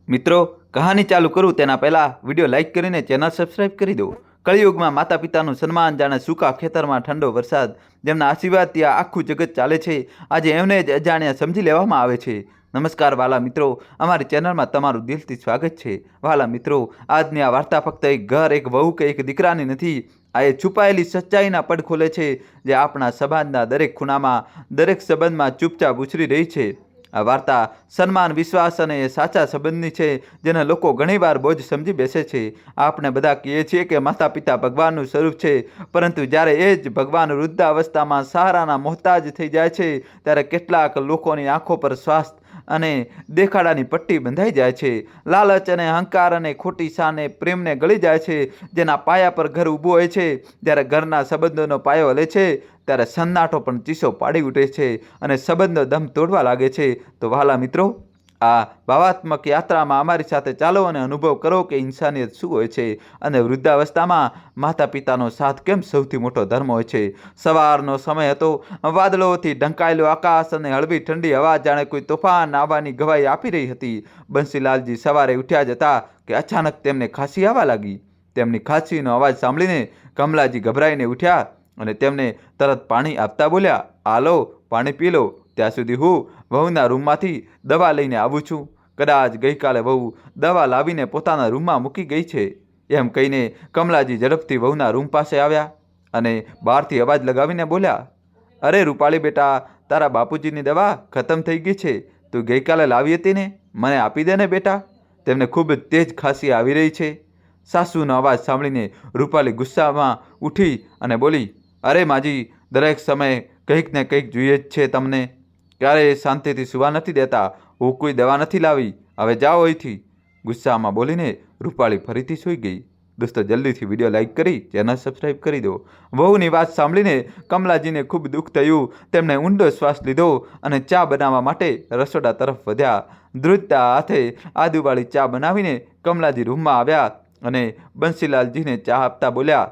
મિત્રો, કહાની ચાલુ કરું તેના પહેલાં વિડીયો લાઇક કરીને ચેનલ સબસ્ક્રાઇબ કરી દો। કળિયુગમાં માતા પિતાનું સન્માન જાણે સૂકા ખેતરમાં ઠંડો વરસાદ, જેમના આશીર્વાદથી આ આખું જગત ચાલે છે, આજે એમને જ અજાણ્યા સમજી લેવામાં આવે છે। નમસ્કાર વાલા મિત્રો, અમારી ચેનલમાં તમારું દિલથી સ્વાગત છે। વાલા મિત્રો, આજની આ વાર્તા ફક્ત એક ઘર, એક વહુ કે એક દીકરાની નથી। આ એ છુપાયેલી સચ્ચાઈના પડ ખોલે છે, જે આપણા સમાજના દરેક ખૂણામાં, દરેક સંબંધમાં ચૂપચાપ ઉછરી રહી છે। આ વાર્તા સન્માન, વિશ્વાસ અને સાચા સંબંધની છે, જેને લોકો ઘણીવાર બોજ સમજી બેસે છે। આપણે બધા કહીએ છીએ કે માતા પિતા ભગવાનનું સ્વરૂપ છે, પરંતુ જ્યારે એ જ ભગવાન વૃદ્ધાવસ્થામાં સહારાના મોહતાજ થઈ જાય છે, ત્યારે કેટલાક લોકોની આંખો પર સ્વાસ્થ્ય અને દેખાડાની પટ્ટી બંધાઈ જાય છે। લાલચ અને અહંકાર અને ખોટી શાને પ્રેમને ગળી જાય છે। જેના પાયા પર ઘર ઊભું હોય છે, જ્યારે ઘરના સંબંધોનો પાયો હલે છે, ત્યારે સન્નાટો પણ ચીસો પાડી ઉઠે છે અને સંબંધો દમ તોડવા લાગે છે। તો વહાલા મિત્રો, આ ભાવાત્મક યાત્રામાં અમારી સાથે ચાલો અને અનુભવ કરો કે ઇન્સાનિયત શું હોય છે અને વૃદ્ધાવસ્થામાં માતા પિતાનો સાથ કેમ સૌથી મોટો ધર્મ હોય છે। સવારનો સમય હતો, વાદળોથી ઢંકાયેલો આકાશ અને હળવી ઠંડી હવા જાણે કોઈ તોફાન આવવાની ગવાહી આપી રહી હતી। બંસીલાલજી સવારે ઉઠ્યા જ હતા કે અચાનક તેમને ખાંસી આવવા લાગી। તેમની ખાંસીનો અવાજ સાંભળીને કમલાજી ગભરાઈને ઉઠ્યા અને તેમને તરત પાણી આપતા બોલ્યા, "આલો, પાણી પી લો, ત્યાં સુધી હું વહુના રૂમમાંથી દવા લઈને આવું છું। કદાચ ગઈકાલે વહુ દવા લાવીને પોતાના રૂમમાં મૂકી ગઈ છે." એમ કહીને કમલાજી ઝડપથી વહુના રૂમ પાસે આવ્યા અને બહારથી અવાજ લગાવીને બોલ્યા, "અરે રૂપાળી બેટા, તારા બાપુજીની દવા ખતમ થઈ ગઈ છે। તું ગઈકાલે લાવી હતી ને, મને આપી દે ને બેટા, તેમને ખૂબ જ તેજ ખાંસી આવી રહી છે." સાસુનો અવાજ સાંભળીને રૂપાળી ગુસ્સામાં ઉઠી અને બોલી, "અરે માજી, દરેક સમયે કંઈક ને કંઈક જોઈએ જ છે તમને, ક્યારેય શાંતિથી સુવા નથી દેતા। હું કોઈ દવા નથી લાવી, હવે જાઓ અહીંથી." ગુસ્સામાં બોલીને રૂપાળી ફરીથી સૂઈ ગઈ। દોસ્તો, જલ્દીથી વિડીયો લાઇક કરી ચેનલ સબસ્ક્રાઈબ કરી દો। વહુની વાત સાંભળીને કમલાજીને ખૂબ દુઃખ થયું। તેમણે ઊંડો શ્વાસ લીધો અને ચા બનાવવા માટે રસોડા તરફ વધ્યા। ધ્રુજતા હાથે આદુવાળી ચા બનાવીને કમલાજી રૂમમાં આવ્યા અને બંસીલાલજીને ચા આપતા બોલ્યા,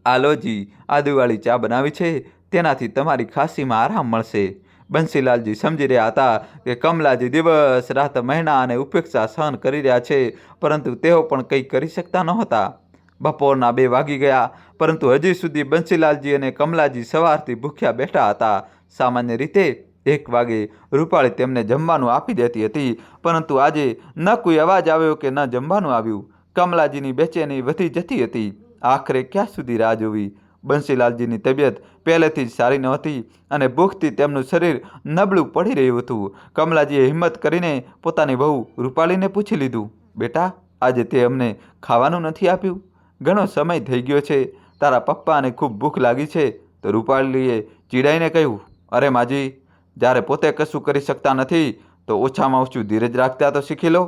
"આલોજી, આદુવાળી ચા બનાવી છે, તેનાથી તમારી ખાંસીમાં આરામ મળશે." બંસીલાલજી સમજી રહ્યા હતા કે કમલાજી દિવસ રાત મહેણા અને ઉપેક્ષા સહન કરી રહ્યા છે, પરંતુ તેઓ પણ કંઈ કરી શકતા નહોતા। બપોરના 2 વાગી ગયા, પરંતુ હજી સુધી બંસીલાલજી અને કમલાજી સવારથી ભૂખ્યા બેઠા હતા। સામાન્ય રીતે 1 વાગે રૂપાળી તેમને જમવાનું આપી દેતી હતી, પરંતુ આજે ન કોઈ અવાજ આવ્યો કે ન જમવાનું આવ્યું। કમલાજીની બેચેની વધી જતી હતી। આખરે ક્યાં સુધી રાહ જોવી? બંસીલાલજીની તબિયત પહેલેથી જ સારી નહોતી અને ભૂખથી તેમનું શરીર નબળું પડી રહ્યું હતું। કમલાજીએ હિંમત કરીને પોતાની વહુ રૂપાળીને પૂછી લીધું, "બેટા, આજે તે અમને ખાવાનું નથી આપ્યું? ઘણો સમય થઈ ગયો છે, તારા પપ્પાને ખૂબ ભૂખ લાગી છે." તો રૂપાળીએ ચીડાઈને કહ્યું, "અરે માજી, જ્યારે પોતે કશું કરી શકતા નથી તો ઓછામાં ઓછું ધીરજ રાખતા તો શીખી લો।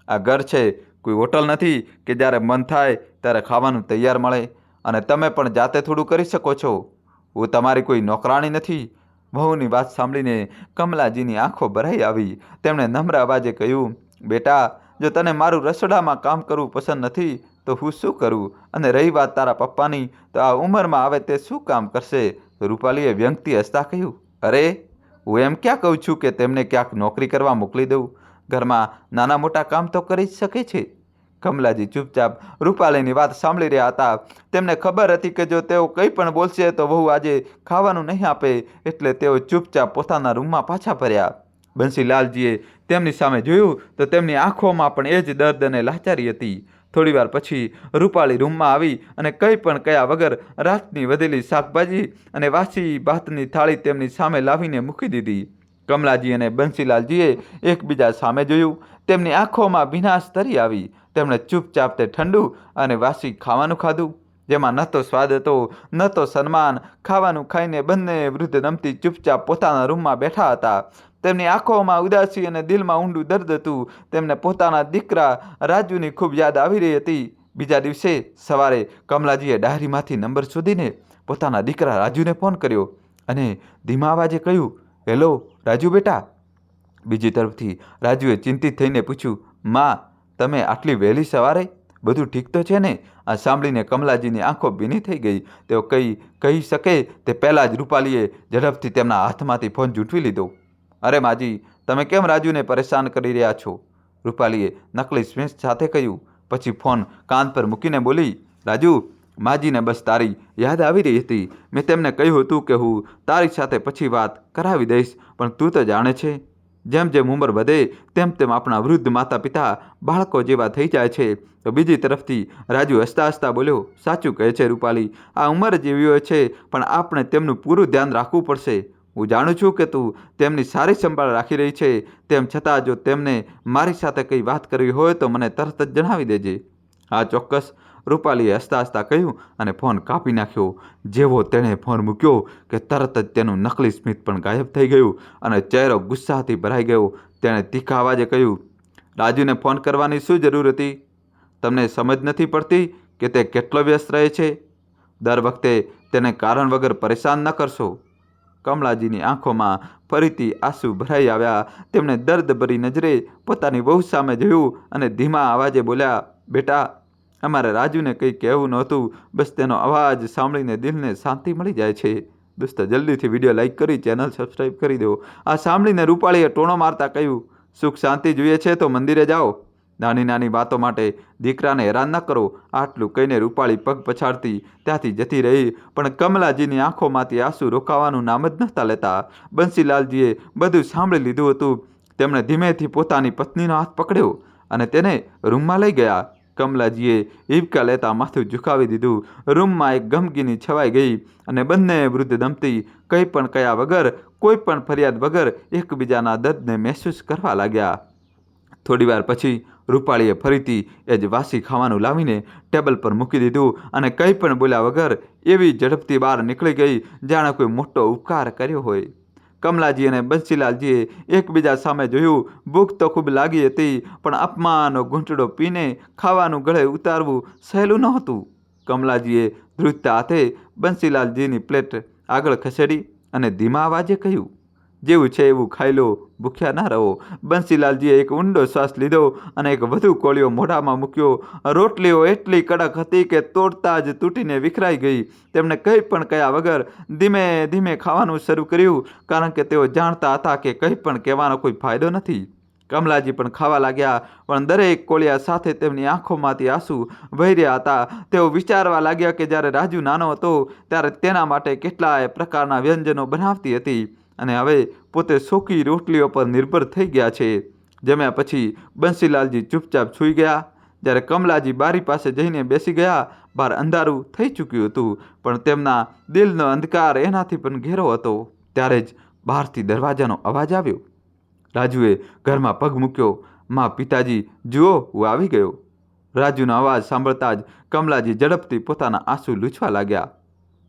આ ઘર છે, કોઈ હોટલ નથી કે જ્યારે મન થાય ત્યારે ખાવાનું તૈયાર મળે અને તમે પણ જાતે થોડું કરી શકો છો। હું તમારી કોઈ નોકરાણી નથી." વહુની વાત સાંભળીને કમલાજીની આંખો ભરાઈ આવી। તેમણે નમ્ર અવાજે કહ્યું, "બેટા, જો તને મારું રસોડામાં કામ કરવું પસંદ નથી તો હું શું કરું? અને રહી વાત તારા પપ્પાની, તો આ ઉંમરમાં આવે તે શું કામ કરશે?" તો રૂપાલીએ વ્યંગથી હસતા કહ્યું, "અરે, હું એમ ક્યાં કહું છું કે તેમને ક્યાંક નોકરી કરવા મોકલી દઉં? ઘરમાં નાના મોટા કામ તો કરી જ શકે છે." કમલાજી ચૂપચાપ રૂપાલીની વાત સાંભળી રહ્યા હતા। તેમને ખબર હતી કે જો તેઓ કંઈ પણ બોલશે તો વહુ આજે ખાવાનું નહીં આપે, એટલે તેઓ ચૂપચાપ પોતાના રૂમમાં પાછા ફર્યા। બંસીલાલજીએ તેમની સામે જોયું તો તેમની આંખોમાં પણ એ જ દર્દ અને લાચારી હતી। થોડીવાર પછી રૂપાળી રૂમમાં આવી અને કંઈ પણ કહ્યા વગર રાતની વધેલી શાકભાજી અને વાસી ભાતની થાળી તેમની સામે લાવીને મૂકી દીધી। કમલાજી અને બંસીલાલજીએ એકબીજા સામે જોયું। તેમની આંખોમાં ભીનાશ તરી આવી। તેમણે ચૂપચાપ તે ઠંડુ અને વાસી ખાવાનું ખાધું, જેમાં ન તો સ્વાદ હતો ન તો સન્માન। ખાવાનું ખાઈને બંને વૃદ્ધ દંપતી ચૂપચાપ પોતાના રૂમમાં બેઠા હતા। તેમની આંખોમાં ઉદાસી અને દિલમાં ઊંડું દર્દ હતું। તેમને પોતાના દીકરા રાજુની ખૂબ યાદ આવી રહી હતી। બીજા દિવસે સવારે કમલાજીએ ડાયરીમાંથી નંબર શોધીને પોતાના દીકરા રાજુને ફોન કર્યો અને ધીમા અવાજે કહ્યું, "હેલો રાજુ બેટા." બીજી તરફથી રાજુએ ચિંતિત થઈને પૂછ્યું, "માં, તમે આટલી વહેલી સવારે? બધું ઠીક તો છે ને?" આ સાંભળીને કમલાજીની આંખો ભીની થઈ ગઈ। તેઓ કહી શકે તે પહેલાં જ રૂપાલીએ ઝડપથી તેમના હાથમાંથી ફોન ઝૂંટવી લીધો। "અરે માજી, તમે કેમ રાજુને પરેશાન કરી રહ્યા છો? રૂપાલીએ નકલી સ્મિત સાથે કહ્યું. પછી ફોન કાન પર મૂકીને બોલી, રાજુ, માજીને બસ તારી યાદ આવી રહી હતી. મેં તેમને કહ્યું હતું કે હું તારી સાથે પછી વાત કરાવી દઈશ, પણ તું તો જાણે છે, જેમ જેમ ઉંમર વધે તેમ તેમ આપણા વૃદ્ધ માતા પિતા બાળકો જેવા થઈ જાય છે. તો બીજી તરફથી રાજુ હસતા હસતા બોલ્યો, સાચું કહે છે રૂપાલી, આ ઉંમર જ એવી હોય છે, પણ આપણે તેમનું પૂરું ધ્યાન રાખવું પડશે. હું જાણું છું કે તું તેમની સારી સંભાળ રાખી રહી છે, તેમ છતાં જો તેમને મારી સાથે કંઈ વાત કરવી હોય તો મને તરત જ જણાવી દેજે. હા ચોક્કસ, રૂપાલીએ હસતા હસતા કહ્યું અને ફોન કાપી નાખ્યો. જેવો તેણે ફોન મૂક્યો કે તરત જ તેનું નકલી સ્મિત પણ ગાયબ થઈ ગયું અને ચહેરો ગુસ્સાથી ભરાઈ ગયો. તેણે તીખા અવાજે કહ્યું, રાજુને ફોન કરવાની શું જરૂર હતી? તમને સમજ નથી પડતી કે તે કેટલો વ્યસ્ત રહે છે? દર વખતે તેને કારણ વગર પરેશાન ન કરશો. કમલાજીની આંખોમાં ફરીથી આંસુ ભરાઈ આવ્યા. તેમણે દર્દભરી નજરે પોતાની વહુ સામે જોયું અને ધીમા અવાજે બોલ્યા, બેટા, અમારે રાજુને કંઈ કહેવું નહોતું, બસ તેનો અવાજ સાંભળીને દિલને શાંતિ મળી જાય છે. દોસ્તો, જલ્દીથી વિડીયો લાઇક કરી ચેનલ સબસ્ક્રાઈબ કરી દો. આ સાંભળીને રૂપાળીએ ટોણો મારતા કહ્યું, સુખ શાંતિ જોઈએ છે તો મંદિરે જાઓ. નાની નાની વાતો માટે દીકરાને હેરાન ન કરો. આટલું કહીને રૂપાળી પગ પછાડતી ત્યાંથી જતી રહી, પણ કમલાજીની આંખોમાંથી આંસુ રોકાવાનું નામ જ નહોતા લેતા. બંસીલાલજીએ બધું સાંભળી લીધું હતું. તેમણે ધીમેથી પોતાની પત્નીનો હાથ પકડ્યો અને તેને રૂમમાં લઈ ગયા. કમલાજીએ હિબકા લેતા માથું ઝુકાવી દીધું. રૂમમાં એક ગમગીની છવાઈ ગઈ અને બંને વૃદ્ધ દંપતી કંઈ પણ કહ્યા વગર, કોઈ પણ ફરિયાદ વગર એકબીજાના દર્દને મહેસૂસ કરવા લાગ્યા. થોડીવાર પછી રૂપાળીએ ફરીથી એ જ વાસી ખાવાનું લાવીને ટેબલ પર મૂકી દીધું અને કંઈ પણ બોલ્યા વગર એવી ઝડપથી બહાર નીકળી ગઈ જાણે કોઈ મોટો ઉપકાર કર્યો હોય. કમલાજી અને બંસીલાલજીએ એકબીજા સામે જોયું. ભૂખ તો ખૂબ લાગી હતી, પણ અપમાનનો ઘૂંટડો પીને ખાવાનું ગળે ઉતારવું સહેલું નહોતું. કમલાજીએ ધ્રુજતા હાથે બંસીલાલજીની પ્લેટ આગળ ખસેડી અને ધીમા અવાજે કહ્યું, જેવું છે એવું ખાઈ લો, ભૂખ્યા ના રહો. બંસીલાલજીએ એક ઊંડો શ્વાસ લીધો અને એક વધુ કોળિયો મોઢામાં મૂક્યો. રોટલીઓ એટલી કડક હતી કે તોડતા જ તૂટીને વિખરાઈ ગઈ. તેમણે કંઈ પણ કહ્યા વગર ધીમે ધીમે ખાવાનું શરૂ કર્યું, કારણ કે તેઓ જાણતા હતા કે કંઈ પણ કહેવાનો કોઈ ફાયદો નથી. કમલાજી પણ ખાવા લાગ્યા, પણ દરેક કોળિયા સાથે તેમની આંખોમાંથી આંસુ વહી રહ્યા હતા. તેઓ વિચારવા લાગ્યા કે જ્યારે રાજુ નાનો હતો ત્યારે તેના માટે કેટલાય પ્રકારના વ્યંજનો બનાવતી હતી અને હવે પોતે સૂકી રોટલીઓ પર નિર્ભર થઈ ગયા છે. જમ્યા પછી બંસીલાલજી ચૂપચાપ સૂઈ ગયા. જ્યારે કમલાજી બારી પાસે જઈને બેસી ગયા, બહાર અંધારું થઈ ચૂક્યું હતું, પણ તેમના દિલનો અંધકાર એનાથી પણ ઘેરો હતો. ત્યારે જ બહારથી દરવાજાનો અવાજ આવ્યો. રાજુએ ઘરમાં પગ મૂક્યો. માં, પિતાજી, જુઓ, હું આવી ગયો. રાજુનો અવાજ સાંભળતા જ કમલાજી ઝડપથી પોતાના આંસુ લૂછવા લાગ્યા.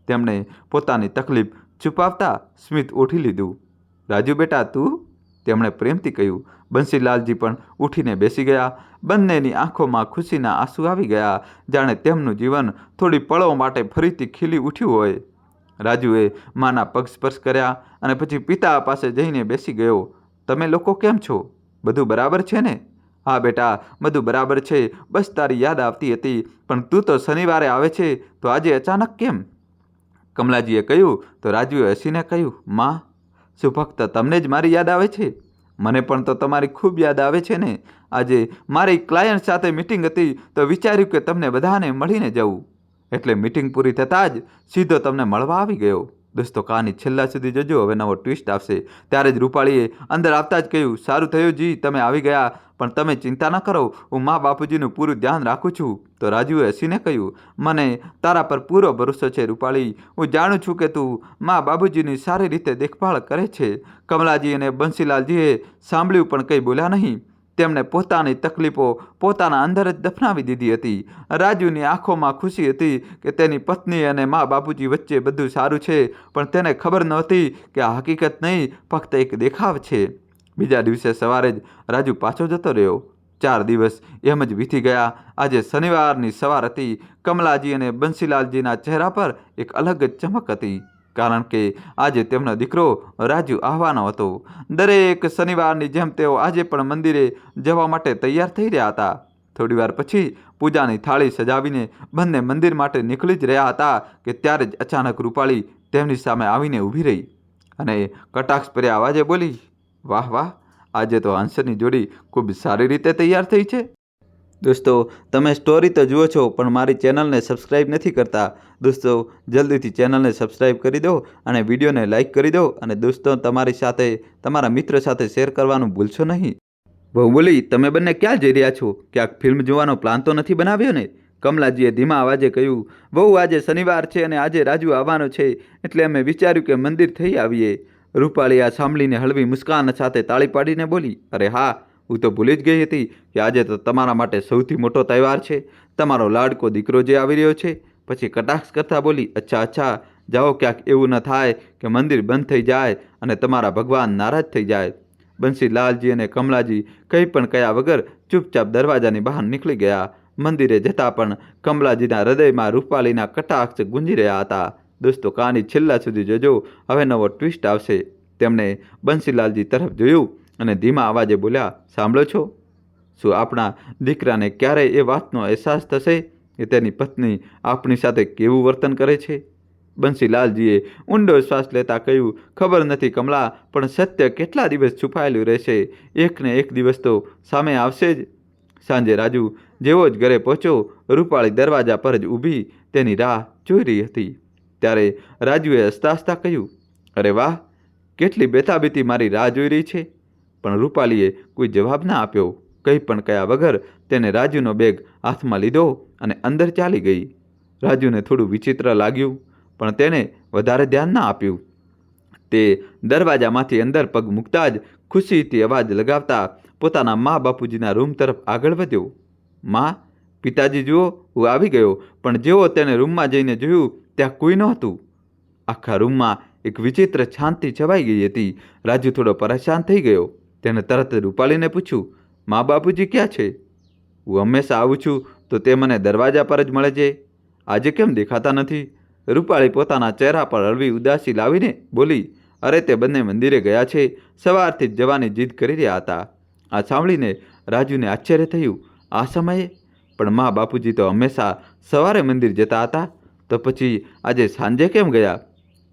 તેમણે પોતાની તકલીફ છુપાવતા સ્મિત ઉઠી લીધું. રાજુ બેટા, તું? તેમણે પ્રેમથી કહ્યું. બંસીલાલજી પણ ઉઠીને બેસી ગયા. બંનેની આંખોમાં ખુશીના આંસુ આવી ગયા, જાણે તેમનું જીવન થોડી પળો માટે ફરીથી ખીલી ઉઠ્યું હોય. રાજુએ માના પગ સ્પર્શ કર્યા અને પછી પિતા પાસે જઈને બેસી ગયો. તમે લોકો કેમ છો? બધું બરાબર છે ને? હા બેટા, બધું બરાબર છે. બસ તારી યાદ આવતી હતી, પણ તું તો શનિવારે આવે છે, તો આજે અચાનક કેમ? કમલાજીએ કહ્યું તો રાજુએ હસીને કહ્યું, માં, શું ફક્ત તમને જ મારી યાદ આવે છે? મને પણ તો તમારી ખૂબ યાદ આવે છે ને. આજે મારી ક્લાયન્ટ સાથે મિટિંગ હતી તો વિચાર્યું કે તમને બધાને મળીને જવું, એટલે મિટિંગ પૂરી થતાં જ સીધો તમને મળવા આવી ગયો. દોસ્તો, કહાની છેલ્લા સુધી જોજો, હવે નવો ટ્વિસ્ટ આવશે. ત્યારે જ રૂપાળીએ અંદર આવતા જ કહ્યું, સારું થયું જી, તમે આવી ગયા, પણ તમે ચિંતા ન કરો, હું મા બાપુજીનું પૂરું ધ્યાન રાખું છું. તો રાજુએ હસીને કહ્યું, મને તારા પર પૂરો ભરોસો છે રૂપાળી. હું જાણું છું કે તું મા બાપુજીની સારી રીતે દેખભાળ કરે છે. કમલાજી અને બંસીલાલજીએ સાંભળ્યું પણ કંઈ બોલ્યા નહીં. તેમણે પોતાની તકલીફો પોતાના અંદર જ દફનાવી દીધી હતી. રાજુની આંખોમાં ખુશી હતી કે તેની પત્ની અને મા બાપુજી વચ્ચે બધું સારું છે, પણ તેને ખબર નહોતી કે આ હકીકત નહીં, ફક્ત એક દેખાવ છે. બીજા દિવસે સવારે જ રાજુ પાછો જતો રહ્યો. 4 દિવસ એમ જ વીતી ગયા. આજે શનિવારની સવાર હતી. કમલાજી અને બંસીલાલજીના ચહેરા પર એક અલગ જ ચમક હતી, કારણ કે આજે તેમનો દીકરો રાજુ આવવાનો હતો. દરેક શનિવારની જેમ તેઓ આજે પણ મંદિરે જવા માટે તૈયાર થઈ રહ્યા હતા. થોડીવાર પછી પૂજાની થાળી સજાવીને બંને મંદિર માટે નીકળી જ રહ્યા હતા કે ત્યારે જ અચાનક રૂપાળી તેમની સામે આવીને ઊભી રહી અને કટાક્ષભર્યા અવાજે બોલી, વાહ વાહ, આજે તો હંસની જોડી ખૂબ સારી રીતે તૈયાર થઈ છે. દોસ્તો, તમે સ્ટોરી તો જુઓ છો પણ મારી ચેનલને સબસ્ક્રાઈબ નથી કરતા. દોસ્તો, જલ્દીથી ચેનલને સબસ્ક્રાઈબ કરી દો અને વિડીયોને લાઈક કરી દો અને દોસ્તો તમારી સાથે તમારા મિત્ર સાથે શેર કરવાનું ભૂલશો નહીં. વહુ બોલી, તમે બંને ક્યાં જઈ રહ્યા છો? ક્યાંક ફિલ્મ જોવાનો પ્લાન તો નથી બનાવ્યો ને? કમલાજીએ ધીમા અવાજે કહ્યું. વહુ, આજે શનિવાર છે અને આજે રાજુ આવવાનો છે એટલે અમે વિચાર્યું કે મંદિર થઈ આવીએ. રૂપાળી આ સાંભળીને હળવી મુસ્કાન સાથે તાળી પાડીને બોલી. અરે હા, હું તો ભૂલી જ ગઈ હતી કે આજે તો તમારા માટે સૌથી મોટો તહેવાર છે. તમારો લાડકો દીકરો જે આવી રહ્યો છે. પછી કટાક્ષ કરતા બોલી. અચ્છા, જાઓ, ક્યાંક એવું ન થાય કે મંદિર બંધ થઈ જાય અને તમારા ભગવાન નારાજ થઈ જાય. બંસીલાલજી અને કમલાજી કંઈ પણ કહ્યા વગર ચૂપચાપ દરવાજાની બહાર નીકળી ગયા. મંદિરે જતાં પણ કમલાજીના હૃદયમાં રૂપાલીના કટાક્ષ ગુંજી રહ્યા હતા. દોસ્તો, કહાની છેલ્લા સુધી જોજો, હવે નવો ટ્વિસ્ટ આવશે. તેમણે બંસીલાલજી તરફ જોયું અને ધીમા અવાજે બોલ્યા. સાંભળો છો? શું આપણા દીકરાને ક્યારેય એ વાતનો અહેસાસ થશે કે તેની પત્ની આપણી સાથે કેવું વર્તન કરે છે? બંસીલાલજીએ ઊંડો શ્વાસ લેતા કહ્યું. ખબર નથી કમલા, પણ સત્ય કેટલા દિવસ છુપાયેલું રહેશે? એક ને એક દિવસ તો સામે આવશે જ. સાંજે રાજુ જેવો જ ઘરે પહોંચ્યો, રૂપાળી દરવાજા પર જ ઊભી તેની રાહ જોઈ રહી હતી. ત્યારે રાજુએ હસતા હસતા કહ્યું. અરે વાહ, કેટલી બેતાબીતી મારી રાહ જોઈ રહી છે. પણ રૂપાલીએ કોઈ જવાબ ના આપ્યો. કંઈ પણ કહ્યા વગર તેને રાજુનો બેગ હાથમાં લીધો અને અંદર ચાલી ગઈ. રાજુને થોડું વિચિત્ર લાગ્યું પણ તેણે વધારે ધ્યાન ના આપ્યું. તે દરવાજામાંથી અંદર પગ મૂકતા જ ખુશીથી અવાજ લગાવતા પોતાના મા બાપુજીના રૂમ તરફ આગળ વધ્યો. માં, પિતાજી જુઓ, હું આવી ગયો. પણ જેવો તેને રૂમમાં જઈને જોયું ત્યાં કોઈ નહોતું. આખા રૂમમાં એક વિચિત્ર શાંતિ છવાઈ ગઈ હતી. રાજુ થોડો પરેશાન થઈ ગયો. તેને તરત રૂપાલીને પૂછ્યું. મા બાપુજી ક્યાં છે? હું હંમેશા આવું છું તો તે મને દરવાજા પર જ મળે છે. આજે કેમ દેખાતા નથી? રૂપાળી પોતાના ચહેરા પર હળવી ઉદાસી લાવીને બોલી. અરે, તે બંને મંદિરે ગયા છે. સવારથી જ જવાની જીદ કરી રહ્યા હતા. આ સાંભળીને રાજુને આશ્ચર્ય થયું. આ સમયે? પણ મા બાપુજી તો હંમેશા સવારે મંદિર જતા હતા. તો પછી આજે સાંજે કેમ ગયા?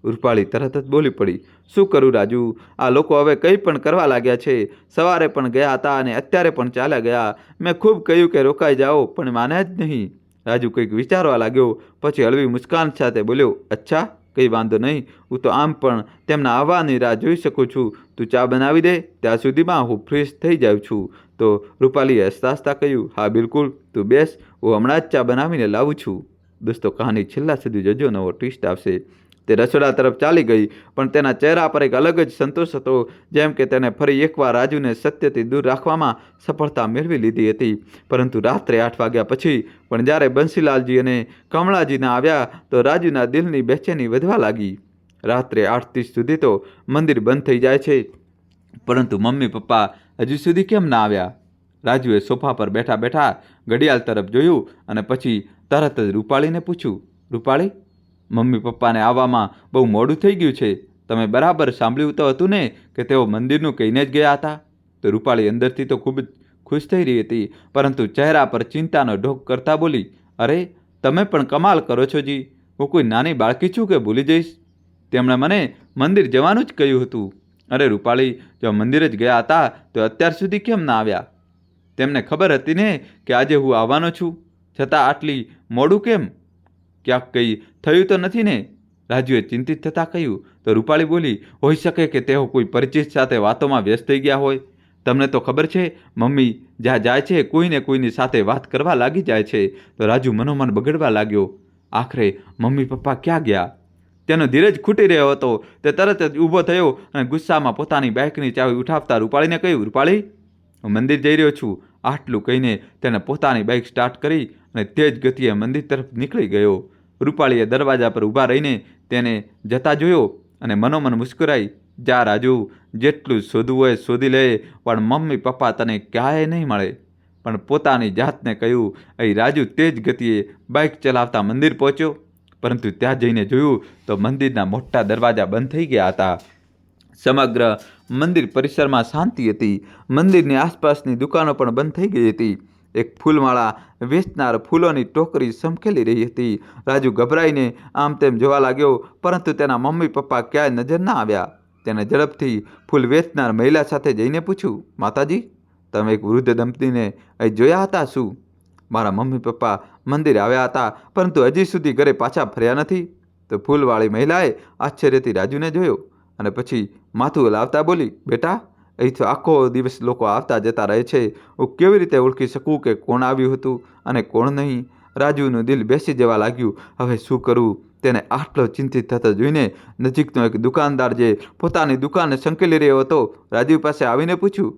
રૂપાળી તરત જ બોલી પડી. શું કરું રાજુ, આ લોકો હવે કંઈ પણ કરવા લાગ્યા છે. સવારે પણ ગયા હતા અને અત્યારે પણ ચાલ્યા ગયા. મેં ખૂબ કહ્યું કે રોકાઈ જાઓ પણ માન્યા જ નહીં. રાજુ કંઈક વિચારવા લાગ્યો. પછી હળવી મુસ્કાન સાથે બોલ્યો. અચ્છા, કંઈ વાંધો નહીં. હું તો આમ પણ તેમના આવવાની રાહ જોઈ શકું છું. તું ચા બનાવી દે, ત્યાં સુધીમાં હું ફ્રેશ થઈ જાઉં છું. તો રૂપાલીએ હસતા હસતા કહ્યું. હા બિલકુલ, તું બેસ, હું હમણાં જ ચા બનાવીને લાવું છું. દોસ્તો, કહાની છેલ્લા સુધી જોજો, નવો ટ્વિસ્ટ આવશે. તે રસોડા તરફ ચાલી ગઈ પણ તેના ચહેરા પર એક અલગ જ સંતોષ હતો. જેમ કે તેને ફરી એકવાર રાજુને સત્યથી દૂર રાખવામાં સફળતા મેળવી લીધી હતી. પરંતુ રાત્રે 8 વાગ્યા પછી પણ જ્યારે બંસીલાલજી અને કમલાજી ના આવ્યા તો રાજુના દિલની બેચેની વધવા લાગી. રાત્રે 8:30 સુધી તો મંદિર બંધ થઈ જાય છે પરંતુ મમ્મી પપ્પા હજુ સુધી કેમ ના આવ્યા? રાજુએ સોફા પર બેઠા બેઠા ઘડિયાળ તરફ જોયું અને પછી તરત જ રૂપાળીને પૂછ્યું. રૂપાળી, મમ્મી પપ્પાને આવવામાં બહુ મોડું થઈ ગયું છે. તમે બરાબર સાંભળ્યું તો હતું ને કે તેઓ મંદિરનું કહીને જ ગયા હતા? તો રૂપાળી અંદરથી તો ખૂબ જ ખુશ થઈ રહી હતી પરંતુ ચહેરા પર ચિંતાનો ઢોક કરતા બોલી. અરે, તમે પણ કમાલ કરો છો જી. હું કોઈ નાની બાળકી છું કે ભૂલી જઈશ? તેમણે મને મંદિર જવાનું જ કહ્યું હતું. અરે રૂપાળી, જો મંદિર જ ગયા હતા તો અત્યાર સુધી કેમ ના આવ્યા? તેમને ખબર હતી ને કે આજે હું આવવાનો છું, છતાં આટલી મોડું કેમ? ક્યાંક કંઈ થયું તો નથી ને? રાજુએ ચિંતિત થતાં કહ્યું. તો રૂપાળી બોલી. હોઈ શકે કે તેઓ કોઈ પરિચિત સાથે વાતોમાં વ્યસ્ત થઈ ગયા હોય. તમને તો ખબર છે, મમ્મી જ્યાં જાય છે કોઈને કોઈની સાથે વાત કરવા લાગી જાય છે. તો રાજુ મનોમન બગડવા લાગ્યો. આખરે મમ્મી પપ્પા ક્યાં ગયા? તેનો ધીરજ ખૂટી રહ્યો હતો. તે તરત જ ઊભો થયો અને ગુસ્સામાં પોતાની બાઇકની ચાવી ઉઠાવતા રૂપાળીને કહ્યું. રૂપાળી, હું મંદિર જઈ રહ્યો છું. આટલું કહીને તેને પોતાની બાઇક સ્ટાર્ટ કરી અને તેજ ગતિએ મંદિર તરફ નીકળી ગયો. રૂપાળીએ દરવાજા પર ઊભા રહીને તેને જતા જોયો અને મનોમન મુસ્કરાઈ. જા રાજુ, જેટલું શોધવું હોય શોધી લે પણ મમ્મી પપ્પા તને ક્યાંય નહીં મળે. પણ પોતાની જાતને કહ્યું. અહીં રાજુ તેજ ગતિએ બાઇક ચલાવતા મંદિર પહોંચ્યો પરંતુ ત્યાં જઈને જોયું તો મંદિરના મોટા દરવાજા બંધ થઈ ગયા હતા. સમગ્ર મંદિર પરિસરમાં શાંતિ હતી. મંદિરની આસપાસની દુકાનો પણ બંધ થઈ ગઈ હતી. એક ફૂલમાળા વેચનાર ફૂલોની ટોકરી સમકેલી રહી હતી. રાજુ ગભરાઈને આમ તેમ જોવા લાગ્યો પરંતુ તેના મમ્મી પપ્પા ક્યાંય નજર ના આવ્યા. તેને ઝડપથી ફૂલ વેચનાર મહિલા સાથે જઈને પૂછ્યું, માતાજી, તમે એક વૃદ્ધ દંપતીને અહીં જોયા હતા શું? મારા મમ્મી પપ્પા મંદિરે આવ્યા હતા, પરંતુ હજી સુધી ઘરે પાછા ફર્યા નથી. તો ફૂલવાળી મહિલાએ આશ્ચર્યથી રાજુને જોયો અને પછી માથું હલાવતા બોલી, બેટા, અહીં તો આખો દિવસ લોકો આવતા જતા રહે છે. હું કેવી રીતે ઓળખી શકું કે કોણ આવ્યું હતું અને કોણ નહીં? રાજુનું દિલ બેસી જવા લાગ્યું. હવે શું કરવું? તેને આટલો ચિંતિત થતો જોઈને નજીકનો એક દુકાનદાર જે પોતાની દુકાને સંકેલી રહ્યો હતો રાજુ પાસે આવીને પૂછ્યું,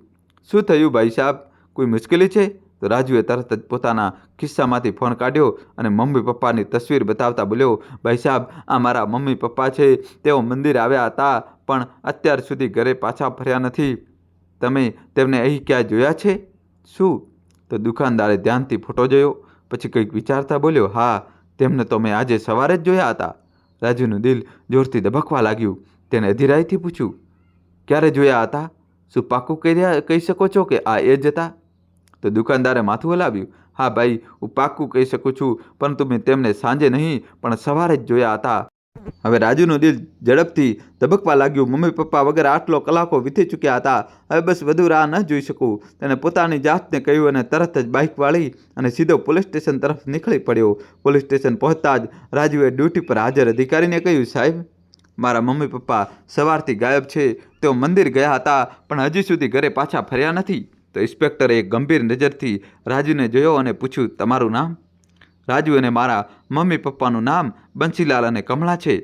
શું થયું ભાઈ સાહેબ, કોઈ મુશ્કેલી છે? તો રાજુએ તરત જ પોતાના ખિસ્સામાંથી ફોન કાઢ્યો અને મમ્મી પપ્પાની તસવીર બતાવતા બોલ્યો, ભાઈ સાહેબ, આ મારા મમ્મી પપ્પા છે. તેઓ મંદિર આવ્યા હતા પણ અત્યાર સુધી ઘરે પાછા ફર્યા નથી. તમે તેમને અહીં ક્યાં જોયા છે શું? તો દુકાનદારે ધ્યાનથી ફોટો જોયો, પછી કંઈક વિચારતા બોલ્યો, હા, તેમને તો મેં આજે સવારે જ જોયા હતા. રાજુનું દિલ જોરથી ધબકવા લાગ્યું. તેને અધીરાઈથી પૂછ્યું, ક્યારે જોયા હતા? શું પાક્કું કહી શકો છો કે આ એ જ હતા? તો દુકાનદારે માથું હલાવ્યું, હા ભાઈ, હું પાક્કું કહી શકું છું, પરંતુ મેં તેમને સાંજે નહીં પણ સવારે જ જોયા હતા. હવે રાજુનું દિલ ઝડપથી ધબકવા લાગ્યું. મમ્મી પપ્પા વગર આટલો કલાકો વીતી ચૂક્યા હતા. હવે બસ વધુ રાહ ન જોઈ શકું. તેને પોતાની જાતને કહ્યું અને તરત જ બાઇક વાળી અને સીધો પોલીસ સ્ટેશન તરફ નીકળી પડ્યો. પોલીસ સ્ટેશન પહોંચતા જ રાજુએ ડ્યુટી પર હાજર અધિકારીને કહ્યું, સાહેબ, મારા મમ્મી પપ્પા સવારથી ગાયબ છે. તેઓ મંદિર ગયા હતા પણ હજી સુધી ઘરે પાછા ફર્યા નથી. તો ઇન્સ્પેક્ટરે એક ગંભીર નજરથી રાજુને જોયો અને પૂછ્યું, તમારું નામ? રાજુ અને મારા મમ્મી પપ્પાનું નામ બંસીલાલ અને કમળા છે.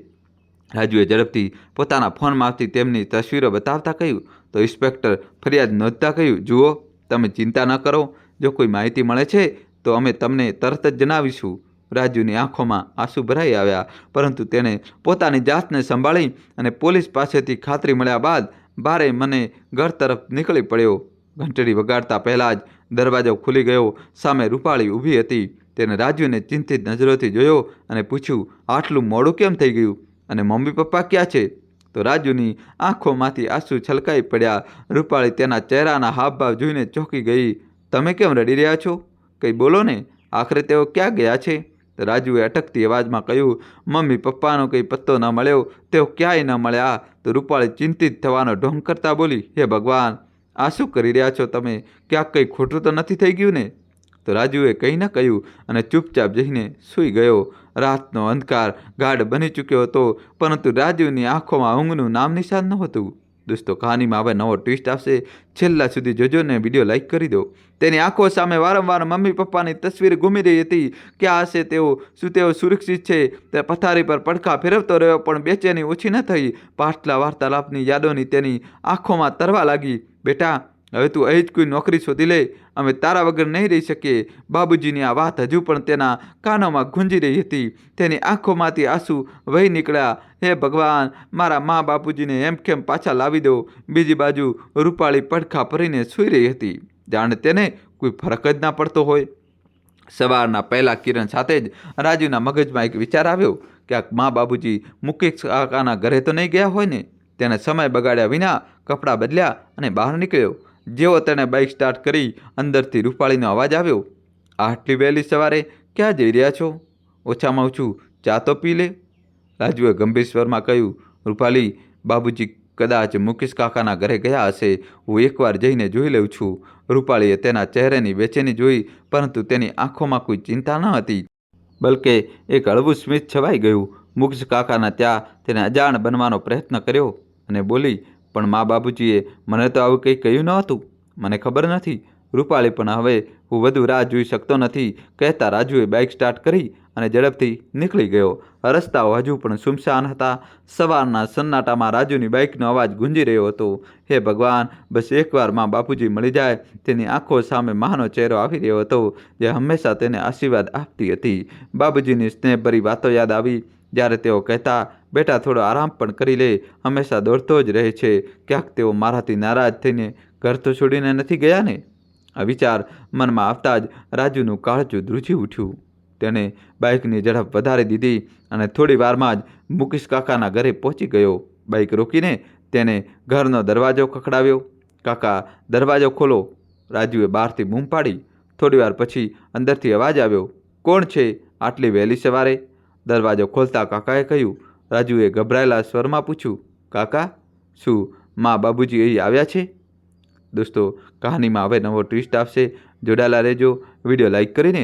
રાજુએ ઝડપથી પોતાના ફોનમાંથી તેમની તસવીરો બતાવતા કહ્યું. તો ઇન્સ્પેક્ટર ફરિયાદ નોંધતા કહ્યું, જુઓ, તમે ચિંતા ન કરો. જો કોઈ માહિતી મળે છે તો અમે તમને તરત જ જણાવીશું. રાજુની આંખોમાં આંસુ ભરાઈ આવ્યા, પરંતુ તેણે પોતાની જાતને સંભાળી અને પોલીસ પાસેથી ખાતરી મળ્યા બાદ ભારે મને ઘર તરફ નીકળી પડ્યો. ઘંટડી વગાડતા પહેલાં જ દરવાજો ખુલી ગયો. સામે રૂપાળી ઊભી હતી. તેને રાજુને ચિંતિત નજરોથી જોયો અને પૂછ્યું, આટલું મોડું કેમ થઈ ગયું અને મમ્મી પપ્પા ક્યાં છે? તો રાજુની આંખોમાંથી આંસુ છલકાઈ પડ્યા. રૂપાળી તેના ચહેરાના હાવભાવ જોઈને ચોંકી ગઈ. તમે કેમ રડી રહ્યા છો? કંઈ બોલો ને, આખરે તેઓ ક્યાં ગયા છે? તો રાજુએ અટકતી અવાજમાં કહ્યું, મમ્મી પપ્પાનો કંઈ પત્તો ન મળ્યો, તેઓ ક્યાંય ન મળ્યા. તો રૂપાળી ચિંતિત થવાનો ઢોંગ કરતા બોલી, હે ભગવાન, આ શું કરી રહ્યા છો તમે? ક્યાંક કંઈ ખોટું તો નથી થઈ ગયું ને? તો રાજુએ કંઈ ન કહ્યું અને ચૂપચાપ જઈને સૂઈ ગયો. રાતનો અંધકાર ગાઢ બની ચૂક્યો હતો, પરંતુ રાજુની આંખોમાં ઊંઘનું નામ નિશાન નહોતું. દોસ્તો, કહાનીમાં હવે નવો ટ્વિસ્ટ આવશે. છેલ્લા સુધી જોજો ને વિડીયો લાઈક કરી દો. તેની આંખો સામે વારંવાર મમ્મી પપ્પાની તસવીર ઘૂમી રહી હતી. ક્યાં હશે તેઓ? શું તેઓ સુરક્ષિત છે? તે પથારી પર પડખા ફેરવતો રહ્યો, પણ બેચેની ઓછી ન થઈ. પાછલા વાર્તાલાપની યાદોની તેની આંખોમાં તરવા લાગી. બેટા, હવે તું અહીં જ કોઈ નોકરી શોધી લે. અમે તારા વગર નહીં રહી શકીએ. બાબુજીની આ વાત હજુ પણ તેના કાનોમાં ગુંજી રહી હતી. તેની આંખોમાંથી આંસુ વહી નીકળ્યા. હે ભગવાન, મારા મા બાપુજીને એમ કેમ પાછા લાવી દો. બીજી બાજુ રૂપાળી પડખા ભરીને સૂઈ રહી હતી, જાણે તેને કોઈ ફરક જ ના પડતો હોય. સવારના પહેલા કિરણ સાથે જ રાજુના મગજમાં એક વિચાર આવ્યો, ક્યાંક મા બાપુજી મુકેશ કાકાના ઘરે તો નહીં ગયા હોય ને? તેને સમય બગાડ્યા વિના કપડાં બદલ્યા અને બહાર નીકળ્યો. જેવો તેણે બાઇક સ્ટાર્ટ કરી, અંદરથી રૂપાળીનો અવાજ આવ્યો, આટલી વહેલી સવારે ક્યાં જઈ રહ્યા છો? ઓછામાં ઓછું ચા તો પી લે. રાજુએ ગંભીર સ્વરમાં કહ્યું, રૂપાલી, બાબુજી કદાચ મુકેશ કાકાના ઘરે ગયા હશે. હું એકવાર જઈને જોઈ લઉં છું. રૂપાળીએ તેના ચહેરાની બેચેની જોઈ, પરંતુ તેની આંખોમાં કોઈ ચિંતા ન હતી, બલકે એક હળવું સ્મિત છવાઈ ગયું. મુકેશ કાકાના ત્યાં તેને અજાણ બનવાનો પ્રયત્ન કર્યો અને બોલી, પણ મા બાપુજીએ મને તો આવું કંઈ કહ્યું ન હતું. મને ખબર નથી. રૂપાળી, પણ હવે હું વધુ રાહ જોઈ શકતો નથી, કહેતા રાજુએ બાઇક સ્ટાર્ટ કરી અને ઝડપથી નીકળી ગયો. રસ્તાઓ હજુ પણ સુમસાન હતા. સવારના સન્નાટામાં રાજુની બાઇકનો અવાજ ગુંજી રહ્યો હતો. હે ભગવાન, બસ એકવાર મા બાપુજી મળી જાય. તેની આંખો સામે માનો ચહેરો આવી રહ્યો હતો, જે હંમેશા તેને આશીર્વાદ આપતી હતી. બાબુજીની સ્નેહભરી વાતો યાદ આવી, જ્યારે તેઓ કહેતા, બેટા, થોડો આરામ પણ કરી લે. હંમેશા દોડતો જ રહે છે. ક્યાંક તેઓ મારાથી નારાજ થઈને ઘર તો છોડીને નથી ગયા ને? આ વિચાર મનમાં આવતા જ રાજુનું કાળજું ધ્રુજી ઉઠ્યું. તેણે બાઇકની ઝડપ વધારી દીધી અને થોડી વારમાં જ મુકેશ કાકાના ઘરે પહોંચી ગયો. બાઇક રોકીને તેને ઘરનો દરવાજો ખખડાવ્યો. કાકા, દરવાજો ખોલો. રાજુએ બહારથી બૂમ પાડી. થોડીવાર પછી અંદરથી અવાજ આવ્યો, કોણ છે આટલી વહેલી સવારે? દરવાજો ખોલતા કાકાએ કહ્યું. રાજુએ ગભરાયેલા સ્વરમાં પૂછ્યું, કાકા, શું મા બાબુજી અહીં આવ્યા છે? દોસ્તો, કહાનીમાં હવે નવો ટ્વિસ્ટ આવશે. જોડાયેલા રહેજો. વિડીયો લાઈક કરીને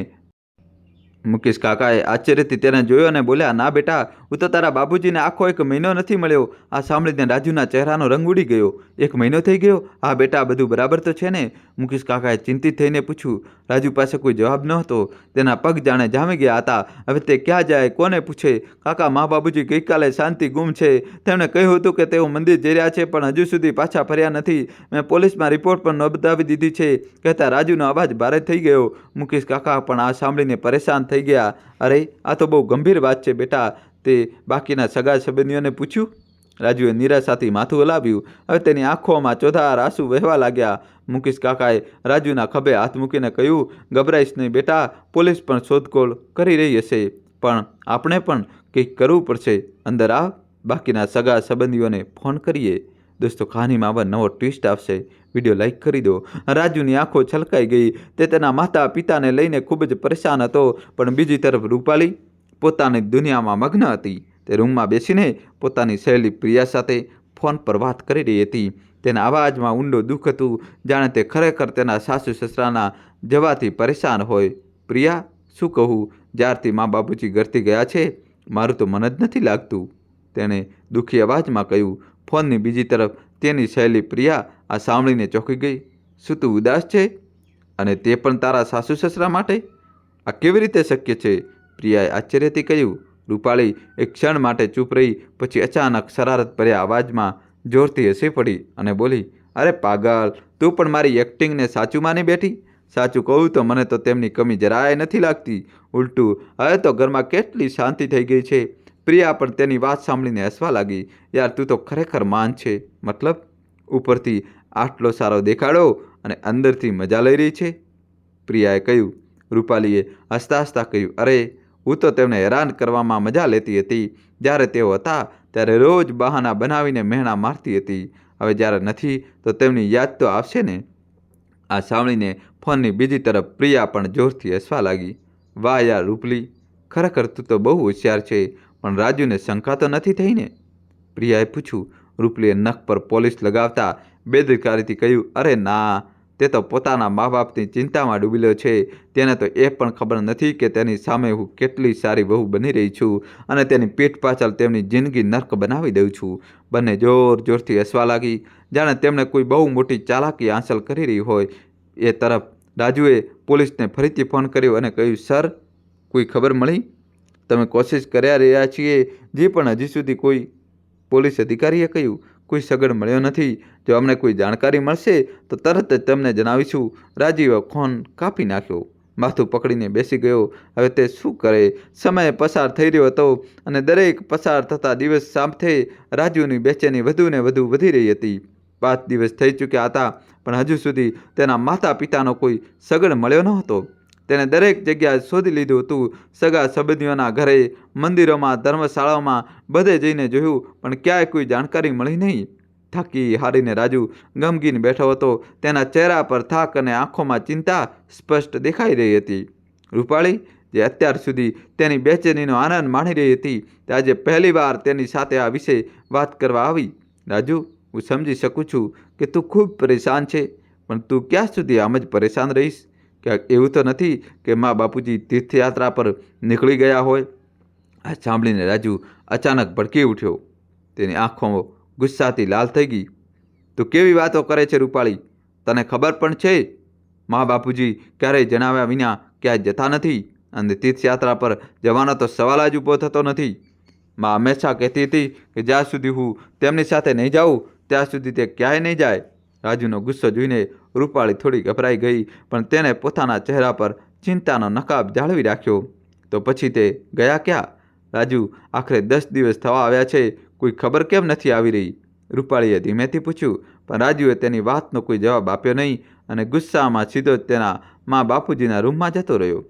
મુકેશ કાકાએ આશ્ચર્યથી તેને જોયો અને બોલ્યા, ના બેટા, હું તો તારા બાબુજીને આખો 1 મહિનો નથી મળ્યો. આ સાંભળીને રાજુના ચહેરાનો રંગ ઉડી ગયો. 1 મહિનો થઈ ગયો? હા બેટા, બધું બરાબર તો છે ને? મુકેશ કાકાએ ચિંતિત થઈને પૂછ્યું. રાજુ પાસે કોઈ જવાબ ન હતો. તેના પગ જાણે જામી ગયા હતા. હવે તે ક્યાં જાય, કોને પૂછે? કાકા, મા બાબુજી ગઈકાલે શાંતિ ગુમ છે. તેમણે કહ્યું હતું કે તેઓ મંદિર જઈ રહ્યા છે, પણ હજુ સુધી પાછા ફર્યા નથી. મેં પોલીસમાં રિપોર્ટ પણ નોંધાવી દીધી છે, કહેતા રાજુનો અવાજ ભારે થઈ ગયો. મુકેશ કાકા પણ આ સાંભળીને પરેશાન થઈ ગયા. અરે, આ તો બહુ ગંભીર વાત છે બેટા. તે બાકીના સગા સંબંધીઓને પૂછ્યું? રાજુએ નિરાશાથી માથું હલાવ્યું. હવે તેની આંખોમાં ચોધાર આંસુ વહેવા લાગ્યા. મુકેશ કાકાએ રાજુના ખભે હાથ મૂકીને કહ્યું, ગભરાઈશ નહીં બેટા, પોલીસ પણ શોધખોળ કરી રહી હશે, પણ આપણે પણ કંઈક કરવું પડશે. અંદર આવ, બાકીના સગા સંબંધીઓને ફોન કરીએ. દોસ્તો, કહાનીમાં આવા નવો ટ્વિસ્ટ આવશે. વિડીયો લાઈક કરી દો. રાજુની આંખો છલકાઈ ગઈ. તે તેના માતા પિતાને લઈને ખૂબ જ પરેશાન હતો, પણ બીજી તરફ રૂપાલી પોતાની દુનિયામાં મગ્ન હતી. તે રૂમમાં બેસીને પોતાની સહેલી પ્રિયા સાથે ફોન પર વાત કરી રહી હતી. તેના અવાજમાં ઊંડો દુઃખ હતું, જાણે તે ખરેખર તેના સાસુ સસરાના જવાથી પરેશાન હોય. પ્રિયા, શું કહું, જ્યારથી મા બાબુજી ઘરથી ગયા છે, મારું તો મન જ નથી લાગતું, તેણે દુઃખી અવાજમાં કહ્યું. ફોનની બીજી તરફ તેની સહેલી પ્રિયા આ સાંભળીને ચોંકી ગઈ. શું તું ઉદાસ છે? અને તે પણ તારા સાસુ સસરા માટે? આ કેવી રીતે શક્ય છે? પ્રિયાએ આશ્ચર્યથી કહ્યું. રૂપાળી એક ક્ષણ માટે ચૂપ રહી. પછી અચાનક શરારત ભર્યા અવાજમાં જોરથી હસી પડી અને બોલી, અરે પાગલ, તું પણ મારી એક્ટિંગને સાચું માની બેઠી? સાચું કહું તો મને તો તેમની કમી જરાય નથી લાગતી. ઉલટું હવે તો ઘરમાં કેટલી શાંતિ થઈ ગઈ છે. પ્રિયા પણ તેની વાત સાંભળીને હસવા લાગી. યાર, તું તો ખરેખર માન છે. મતલબ, ઉપરથી આટલો સારો દેખાડો અને અંદરથી મજા લઈ રહી છે, પ્રિયાએ કહ્યું. રૂપાલીએ હસતા હસતા કહ્યું, અરે, હું તો તેમને હેરાન કરવામાં મજા લેતી હતી. જ્યારે તેઓ હતા ત્યારે રોજ બહાના બનાવીને મહેણા મારતી હતી. હવે જ્યારે નથી તો તેમની યાદ તો આવશે ને. આ સાંભળીને ફોનની બીજી તરફ પ્રિયા પણ જોરથી હસવા લાગી. વાહ યાર રૂપલી, ખરેખર તું તો બહુ હોશિયાર છે, પણ રાજુને શંકા તો નથી થઈ ને? પ્રિયાએ પૂછ્યું. રૂપલીએ નખ પર પોલીસ લગાવતા બેદરકારીથી કહ્યું, અરે ના, તે તો પોતાના મા બાપની ચિંતામાં ડૂબેલો છે. તેને તો એ પણ ખબર નથી કે તેની સામે હું કેટલી સારી વહુ બની રહી છું અને તેની પીઠ પાછળ તેમની જિંદગી નર્ક બનાવી દઉં છું. બંને જોર જોરથી હસવા લાગી, જાણે તેમણે કોઈ બહુ મોટી ચાલાકી હાંસલ કરી રહી હોય. એ તરફ રાજુએ પોલીસને ફરીથી ફોન કર્યો અને કહ્યું, સર, કોઈ ખબર મળી? તમે કોશિશ કર્યા રહ્યા છીએ જે, પણ હજી સુધી કોઈ? પોલીસ અધિકારીએ કહ્યું, કોઈ સગડ મળ્યો નથી. જો અમને કોઈ જાણકારી મળશે તો તરત જ તમને જણાવીશું. રાજીવે ફોન કાપી નાખ્યો. માથું પકડીને બેસી ગયો. હવે તે શું કરે? સમય પસાર થઈ રહ્યો હતો અને દરેક પસાર થતા દિવસ સાથે રાજુની બેચેની વધુ ને વધુ વધી રહી હતી. 5 દિવસ થઈ ચૂક્યા હતા, પણ હજુ સુધી તેના માતા પિતાનો કોઈ સગડ મળ્યો ન હતો. તેને દરેક જગ્યાએ શોધી લીધું હતું. સગા સંબંધીઓના ઘરે, મંદિરોમાં, ધર્મશાળાઓમાં, બધે જઈને જોયું, પણ ક્યાંય કોઈ જાણકારી મળી નહીં. થાકી હારીને રાજુ ગમગીને બેઠો હતો. તેના ચહેરા પર થાક અને આંખોમાં ચિંતા સ્પષ્ટ દેખાઈ રહી હતી. રૂપાળી, જે અત્યાર સુધી તેની બેચેનીનો આનંદ માણી રહી હતી, તે આજે પહેલીવાર તેની સાથે આ વિશે વાત કરવા આવી. રાજુ, હું સમજી શકું છું કે તું ખૂબ પરેશાન છે, પણ તું ક્યાં સુધી આમ જ પરેશાન રહીશ? ક્યાંક એવું તો નથી કે મા બાપુજી તીર્થયાત્રા પર નીકળી ગયા હોય? આ સાંભળીને રાજુ અચાનક ભડકી ઉઠ્યો. તેની આંખો ગુસ્સાથી લાલ થઈ ગઈ. તું કેવી વાતો કરે છે રૂપાળી? તને ખબર પણ છે મા બાપુજી ક્યારેય જણાવ્યા વિના ક્યાંય જતા નથી, અને તીર્થયાત્રા પર જવાનો તો સવાલ જ ઊભો થતો નથી. મા હંમેશા કહેતી હતી કે જ્યાં સુધી હું તેમની સાથે નહીં જાઉં ત્યાં સુધી તે ક્યાંય નહીં જાય. રાજુનો ગુસ્સો જોઈને રૂપાળી થોડી ગભરાઈ ગઈ, પણ તેણે પોતાના ચહેરા પર ચિંતાનો નકાબ જાળવી રાખ્યો. તો પછી તે ગયા ક્યાં? રાજુ, આખરે 10 દિવસ થવા આવ્યા છે, કોઈ ખબર કેમ નથી આવી રહી? રૂપાળીએ ધીમેથી પૂછ્યું, પણ રાજુએ તેની વાતનો કોઈ જવાબ આપ્યો નહીં અને ગુસ્સામાં સીધો જ તેના મા બાપુજીના રૂમમાં જતો રહ્યો.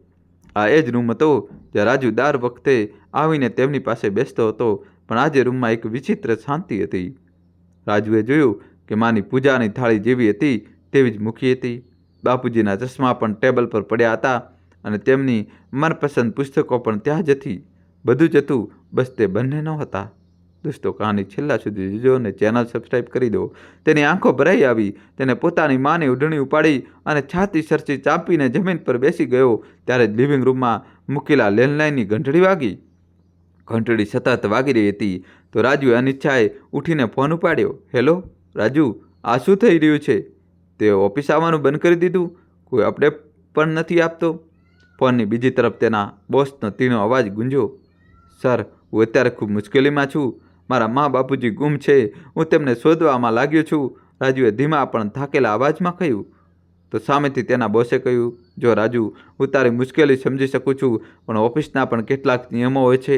આ એ જ રૂમ હતો જ્યાં રાજુ દર વખતે આવીને તેમની પાસે બેસતો હતો, પણ આજે રૂમમાં એક વિચિત્ર શાંતિ હતી. રાજુએ જોયું કે માની પૂજાની થાળી જેવી હતી તેવી જ મૂકી હતી. બાપુજીના ચશ્મા પણ ટેબલ પર પડ્યા હતા અને તેમની મનપસંદ પુસ્તકો પણ ત્યાં જ હતી. બધું જ હતું, બસ તે બંને ન હતા. દોસ્તો કહાની છેલ્લા સુધી જોજો અને ચેનલ સબસ્ક્રાઈબ કરી દો. તેની આંખો ભરાઈ આવી. તેને પોતાની માની ઓઢણી ઉપાડી અને છાતી સરસી ચાંપીને જમીન પર બેસી ગયો. ત્યારે જ લિવિંગ રૂમમાં મૂકેલા લેન્ડલાઇનની ઘંટડી વાગી. ઘંટડી સતત વાગી રહી હતી તો રાજુએ અનિચ્છાએ ઉઠીને ફોન ઉપાડ્યો. હેલો રાજુ, આ શું થઈ રહ્યું છે? તે ઓફિસ આવવાનું બંધ કરી દીધું? કોઈ અપડેટ પણ નથી આપતો? ફોનની બીજી તરફ તેના બોસનો તીણો અવાજ ગુંજ્યો. સર, હું અત્યારે ખૂબ મુશ્કેલીમાં છું. મારા મા બાપુજી ગુમ છે. હું તેમને શોધવામાં લાગ્યો છું, રાજુએ ધીમા પણ થાકેલા અવાજમાં કહ્યું. તો સામેથી તેના બોસે કહ્યું, જો રાજુ, હું તારી મુશ્કેલી સમજી શકું છું, પણ ઓફિસના પણ કેટલાક નિયમો હોય છે.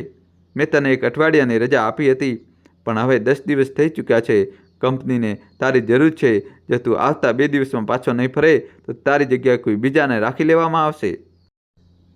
મેં તને 1 અઠવાડિયાની રજા આપી હતી, પણ હવે 10 દિવસ થઈ ચૂક્યા છે. કંપનીને તારી જરૂર છે. જો તું આવતા 2 દિવસમાં પાછો નહીં ફરે તો તારી જગ્યાએ કોઈ બીજાને રાખી લેવામાં આવશે.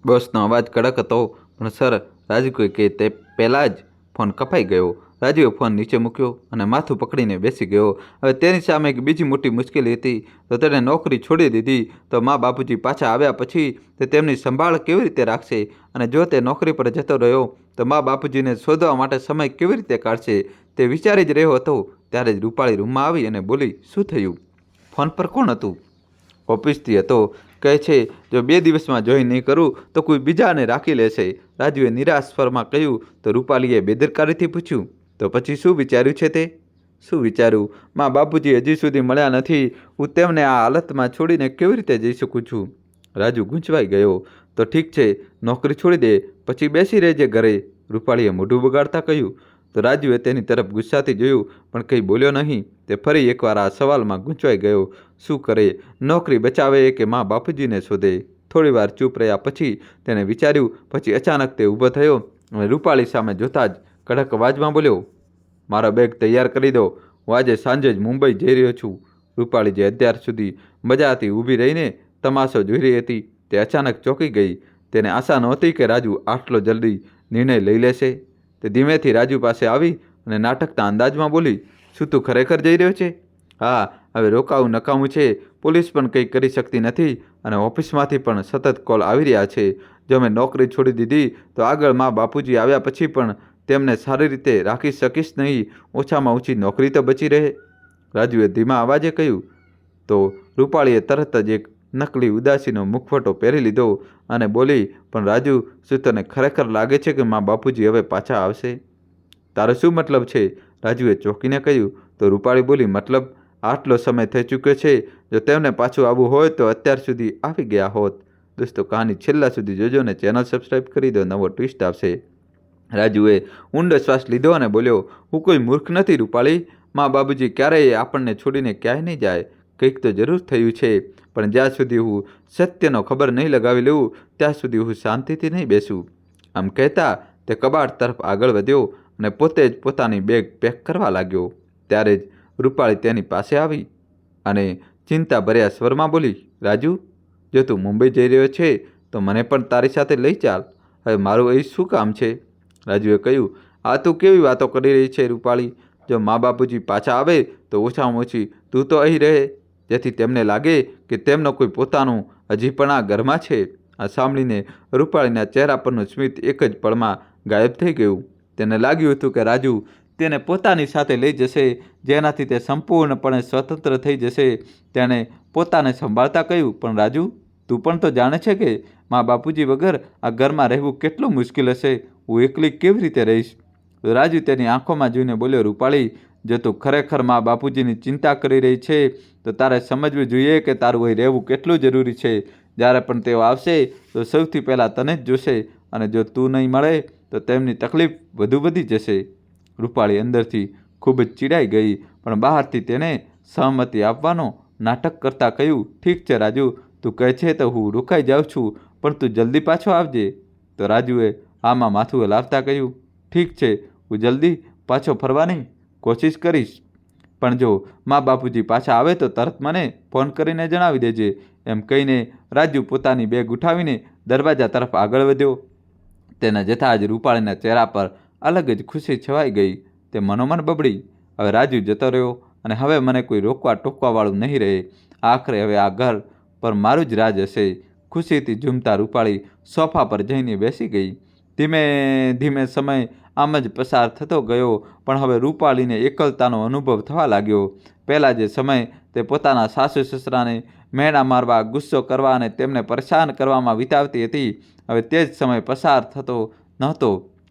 બોસનો અવાજ કડક હતો, પણ સર, રાજુ કે તે પહેલાં જ ફોન કપાઈ ગયો. રાજુએ ફોન નીચે મૂક્યો અને માથું પકડીને બેસી ગયો. હવે તેની સામે એક બીજી મોટી મુશ્કેલી હતી. તો તેણે નોકરી છોડી દીધી તો મા બાપુજી પાછા આવ્યા પછી તે તેમની સંભાળ કેવી રીતે રાખશે? અને જો તે નોકરી પર જતો રહ્યો તો મા બાપુજીને શોધવા માટે સમય કેવી રીતે કાઢશે? તે વિચારી જ રહ્યો હતો. ત્યારે જ રૂપાળી રૂમમાં આવી અને બોલી, શું થયું? ફોન પર કોણ હતું? ઓફિસથી હતો. કહે છે જો 2 દિવસમાં જોઈન નહીં કરું તો કોઈ બીજાને રાખી લેશે. રાજુએ નિરાશ સ્વરમાં કહ્યું. તો રૂપાલીએ બેદરકારીથી પૂછ્યું, તો પછી શું વિચાર્યું છે તે? શું વિચાર્યું? મા બાપુજી હજી સુધી મળ્યા નથી. હું તેમને આ હાલતમાં છોડીને કેવી રીતે જઈ શકું છું? રાજુ ગૂંચવાઈ ગયો. તો ઠીક છે, નોકરી છોડી દે, પછી બેસી રહેજે ઘરે, રૂપાળીએ મોઢું બગાડતા કહ્યું. તો રાજુએ તેની તરફ ગુસ્સાથી જોયું, પણ કંઈ બોલ્યો નહીં. તે ફરી એકવાર આ સવાલમાં ગૂંચવાઈ ગયો. શું કરે? નોકરી બચાવે કે મા બાપુજીને શોધે? થોડીવાર ચૂપ રહ્યા પછી તેણે વિચાર્યું. પછી અચાનક તે ઊભો થયો અને રૂપાળી સામે જોતા જ કડક અવાજમાં બોલ્યો, મારો બેગ તૈયાર કરી દો. હું આજે સાંજે જ મુંબઈ જઈ રહ્યો છું. રૂપાળી જે અત્યાર સુધી મજાથી ઊભી રહીને તમાશો જોઈ રહી હતી તે અચાનક ચોંકી ગઈ. તેને આશા નહોતી કે રાજુ આટલો જલ્દી નિર્ણય લઈ લેશે. તે ધીમેથી રાજુ પાસે આવી અને નાટકના અંદાજમાં બોલી, શું તું ખરેખર જઈ રહ્યો છે? હા, હવે રોકાવું નકામું છે. પોલીસ પણ કંઈ કરી શકતી નથી અને ઓફિસમાંથી પણ સતત કોલ આવી રહ્યા છે. જો મેં નોકરી છોડી દીધી તો આગળ મા બાપુજી આવ્યા પછી પણ તેમને સારી રીતે રાખી શકીશ નહીં. ઓછામાં ઓછી નોકરી તો બચી રહે, રાજુએ ધીમા અવાજે કહ્યું. તો રૂપાળીએ તરત જ એક નકલી ઉદાસીનો મુખવટો પહેરી લીધો અને બોલી, પણ રાજુ, શું તને ખરેખર લાગે છે કે મા બાપુજી હવે પાછા આવશે? તારો શું મતલબ છે? રાજુએ ચોંકીને કહ્યું. તો રૂપાળી બોલી, મતલબ? આટલો સમય થઈ ચૂક્યો છે. જો તેમને પાછું આવવું હોય તો અત્યાર સુધી આવી ગયા હોત. દોસ્તો કહાની છેલ્લા સુધી જોજો અને ચેનલ સબસ્ક્રાઈબ કરી દો, નવો ટ્વિસ્ટ આવશે. રાજુએ ઊંડો શ્વાસ લીધો અને બોલ્યો, હું કોઈ મૂર્ખ નથી રૂપાળી. મા બાપુજી ક્યારેય આપણને છોડીને ક્યાંય નહીં જાય. કંઈક તો જરૂર થયું છે, પણ જ્યાં સુધી હું સત્યનો ખબર નહીં લગાવી લઉં ત્યાં સુધી હું શાંતિથી નહીં બેસું. આમ કહેતા તે કબાટ તરફ આગળ વધ્યો અને પોતે જ પોતાની બેગ પેક કરવા લાગ્યો. ત્યારે જ રૂપાળી તેની પાસે આવી અને ચિંતાભર્યા સ્વરમાં બોલી, રાજુ, જો તું મુંબઈ જઈ રહ્યો છે તો મને પણ તારી સાથે લઈ ચાલ. હવે મારું અહીં શું કામ છે? રાજુએ કહ્યું, આ તું કેવી વાતો કરી રહી છે રૂપાળી? જો મા બાપુજી પાછા આવે તો ઓછામાં ઓછી તું તો અહીં રહે, જેથી તેમને લાગે કે તેમનો કોઈ પોતાનું હજી પણ આ ઘરમાં છે. આ સાંભળીને રૂપાળીના ચહેરા પરનું સ્મિત એક જ પળમાં ગાયબ થઈ ગયું. તેને લાગ્યું હતું કે રાજુ તેને પોતાની સાથે લઈ જશે, જેનાથી તે સંપૂર્ણપણે સ્વતંત્ર થઈ જશે. તેણે પોતાને સંભાળતા કહ્યું, પણ રાજુ, તું પણ તો જાણે છે કે મા બાપુજી વગર આ ઘરમાં રહેવું કેટલું મુશ્કેલ હશે. હું એકલી કેવી રીતે રહીશ? રાજુ તેની આંખોમાં જોઈને બોલ્યો, રૂપાળી, જો તું ખરેખર મા બાપુજીની ચિંતા કરી રહી છે તો તારે સમજવું જોઈએ કે તારું અહીં રહેવું કેટલું જરૂરી છે. જ્યારે પણ તેઓ આવશે તો સૌથી પહેલાં તને જ જોશે, અને જો તું નહીં મળે તો તેમની તકલીફ વધુ વધી જશે. રૂપાળી અંદરથી ખૂબ જ ચીડાઈ ગઈ, પણ બહારથી તેને સહમતિ આપવાનો નાટક કરતાં કહ્યું, ઠીક છે રાજુ, તું કહે છે તો હું રોકાઈ જાઉં છું, પણ તું જલ્દી પાછો આવજે. તો રાજુએ આમાં માથું હલાવતા કહ્યું, ઠીક છે, હું જલ્દી પાછો ફરવાની કોશિશ કરીશ, પણ જો મા બાપુજી પાછા આવે તો તરત મને ફોન કરીને જણાવી દેજે. એમ કહીને રાજુ પોતાની બેગ ઉઠાવીને દરવાજા તરફ આગળ વધ્યો. તેના જતાં જ રૂપાળીના ચહેરા પર અલગ જ ખુશી છવાઈ ગઈ. તે મનોમન બબડી, હવે રાજુ જતો રહ્યો અને હવે મને કોઈ રોકવા ટોકવાવાળું નહીં રહે. આખરે હવે આ ઘર પર મારું જ રાજ હશે. ખુશીથી ઝૂમતા રૂપાળી સોફા પર જઈને બેસી ગઈ. ધીમે ધીમે સમય આમ જ પસાર થતો ગયો. પણ હવે રૂપાળીને એકલતાનો અનુભવ થવા લાગ્યો. પહેલાં જે સમય તે પોતાના સાસુ સસરાને મેણા મારવા, ગુસ્સો કરવા અને તેમને પરેશાન કરવામાં વિતાવતી હતી, હવે તે જ સમય પસાર થતો નહોતો.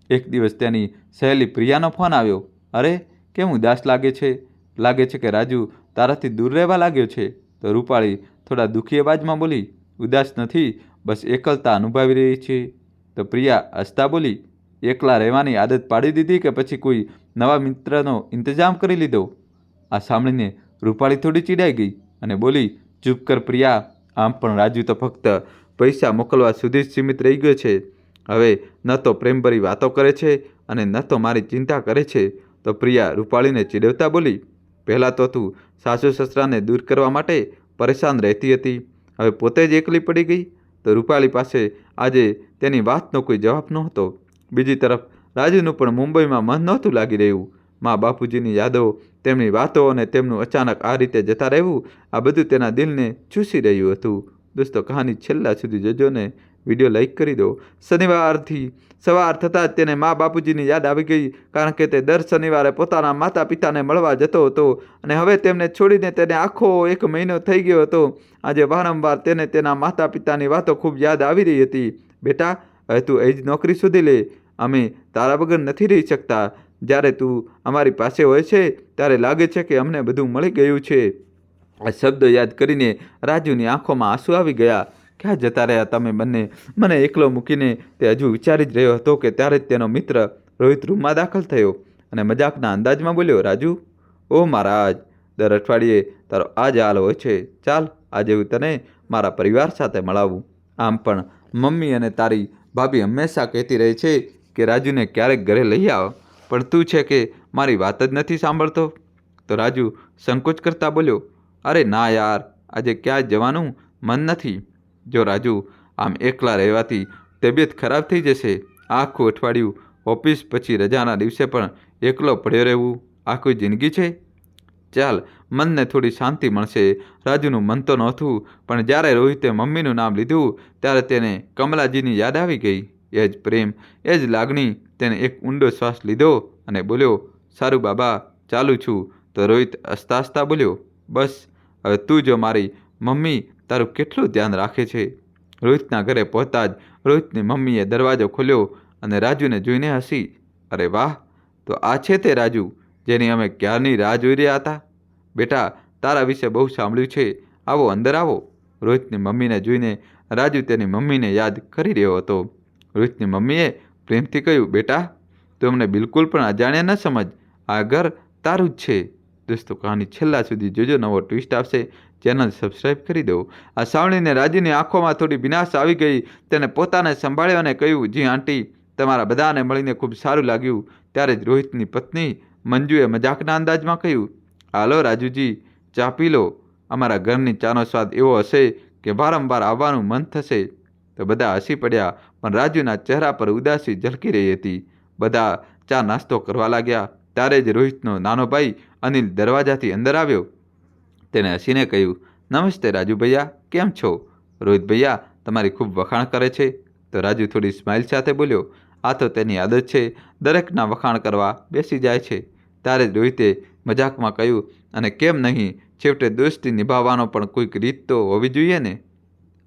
એક દિવસ તેની સહેલી પ્રિયાનો ફોન આવ્યો. અરે, કેમ ઉદાસ લાગે છે? લાગે છે કે રાજુ તારાથી દૂર રહેવા લાગ્યો છે? તો રૂપાળી થોડા દુઃખી અવાજમાં બોલી, ઉદાસ નથી, બસ એકલતા અનુભવી રહી છે. તો પ્રિયા હસતા બોલી, એકલા રહેવાની આદત પાડી દીધી કે પછી કોઈ નવા મિત્રનો ઇંતજામ કરી લીધો? આ સાંભળીને રૂપાળી થોડી ચીડાઈ ગઈ અને બોલી, ચૂપ કર પ્રિયા, આમ પણ રાજુ તો ફક્ત પૈસા મોકલવા સુધી જ સીમિત રહી ગયો છે. હવે ન તો પ્રેમભરી વાતો કરે છે અને ન તો મારી ચિંતા કરે છે. તો પ્રિયા રૂપાળીને ચીડવતા બોલી, પહેલાં તો તું સાસુ સસરાને દૂર કરવા માટે પરેશાન રહેતી હતી, હવે પોતે જ એકલી પડી ગઈ. તો રૂપાળી પાસે આજે તેની વાતનો કોઈ જવાબ નહોતો. બીજી તરફ રાજુનું પણ મુંબઈમાં મન નહોતું લાગી રહ્યું. મા બાપુજીની યાદો, તેમની વાતો અને તેમનું અચાનક આ રીતે જતા રહેવું, આ બધું તેના દિલને ચૂસી રહ્યું હતું. દોસ્તો, કહાની છેલ્લા સુધી જોજો ને વિડીયો લાઈક કરી દો. શનિવારથી સવાર થતાં જ તેને મા બાપુજીની યાદ આવી ગઈ, કારણ કે તે દર શનિવારે પોતાના માતા પિતાને મળવા જતો હતો અને હવે તેમને છોડીને તેને આખો 1 મહિનો થઈ ગયો હતો. આજે વારંવાર તેને તેના માતા પિતાની વાતો ખૂબ યાદ આવી રહી હતી. બેટા, હવે તું એ જ નોકરી શોધી લે, અમે તારા વગર નથી રહી શકતા. જ્યારે તું અમારી પાસે હોય છે ત્યારે લાગે છે કે અમને બધું મળી ગયું છે. આ શબ્દો યાદ કરીને રાજુની આંખોમાં આંસુ આવી ગયા. ક્યાં જતા રહ્યા તમે બંને? મને એકલો મૂકીને? તે હજુ વિચારી જ રહ્યો હતો કે ત્યારે જ તેનો મિત્ર રોહિત રૂમમાં દાખલ થયો અને મજાકના અંદાજમાં બોલ્યો, રાજુ, ઓ મહારાજ, દર અઠવાડિયે તારો આ જ હાલ હોય છે. ચાલ, આજે હું તને મારા પરિવાર સાથે મળાવું. આમ પણ મમ્મી અને તારી ભાભી હંમેશા કહેતી રહે છે કે રાજુને ક્યારેક ઘરે લઈ આવ, પણ તું છે કે મારી વાત જ નથી સાંભળતો. તો રાજુ સંકોચ કરતા બોલ્યો, અરે ના યાર, આજે ક્યાં જવાનું મન નથી. જો રાજુ, આમ એકલા રહેવાથી તબિયત ખરાબ થઈ જશે. આખું અઠવાડિયું ઓફિસ, પછી રજાના દિવસે પણ એકલો પડ્યો રહેવું, આ કોઈ જિંદગી છે? ચાલ, મનને થોડી શાંતિ મળશે. રાજુનું મન તો નહોતું, પણ જ્યારે રોહિતે મમ્મીનું નામ લીધું ત્યારે તેને કમલાજીની યાદ આવી ગઈ. એ જ પ્રેમ, એ જ લાગણી. તેને એક ઊંડો શ્વાસ લીધો અને બોલ્યો, સારું બાબા, ચાલું છું. તો રોહિત હસતા હસતા બોલ્યો, બસ હવે તું જો મારી મમ્મી તારું કેટલું ધ્યાન રાખે છે. રોહિતના ઘરે પહોંચતા જ રોહિતની મમ્મીએ દરવાજો ખોલ્યો અને રાજુને જોઈને હસી. અરે વાહ, તો આ છે તે રાજુ જેની અમે ક્યારની રાહ જોઈ રહ્યા હતા. બેટા, તારા વિશે બહુ સાંભળ્યું છે, આવો, અંદર આવો. રોહિતની મમ્મીને જોઈને રાજુ તેની મમ્મીને યાદ કરી રહ્યો હતો. રોહિતની મમ્મીએ પ્રેમથી કહ્યું, બેટા, તું અમને બિલકુલ પણ અજાણ્યા ન સમજ, આ ઘર તારું જ છે. દોસ્તો, કહાની છેલ્લા સુધી જોજો, નવો ટ્વિસ્ટ આવશે. ચેનલ સબસ્ક્રાઈબ કરી દો. આ સાંભળીને રાજુની આંખોમાં થોડી ભીનાશ આવી ગઈ. તેને પોતાને સંભાળ્યો અને કહ્યું, જી આંટી, તમારા બધાને મળીને ખૂબ સારું લાગ્યું. ત્યારે જ રોહિતની પત્ની મંજુએ મજાકના અંદાજમાં કહ્યું, હાલો રાજુજી, ચા પી લો. અમારા ઘરની ચાનો સ્વાદ એવો હશે કે વારંવાર આવવાનું મન થશે. તો બધા હસી પડ્યા, પણ રાજુના ચહેરા પર ઉદાસી ઝલકી રહી હતી. બધા ચા નાસ્તો કરવા લાગ્યા. ત્યારે જ રોહિતનો નાનો ભાઈ અનિલ દરવાજાથી અંદર આવ્યો. તેને હસીને કહ્યું, નમસ્તે રાજુ ભૈયા, કેમ છો? રોહિત ભૈયા તમારી ખૂબ વખાણ કરે છે. તો રાજુ થોડી સ્માઇલ સાથે બોલ્યો, આ તો તેની આદત છે, દરેકના વખાણ કરવા બેસી જાય છે. ત્યારે જ રોહિતે મજાકમાં કહ્યું, અને કેમ નહીં, છેવટે દોસ્તી નિભાવવાનો પણ કોઈક રીત તો હોવી જોઈએ ને.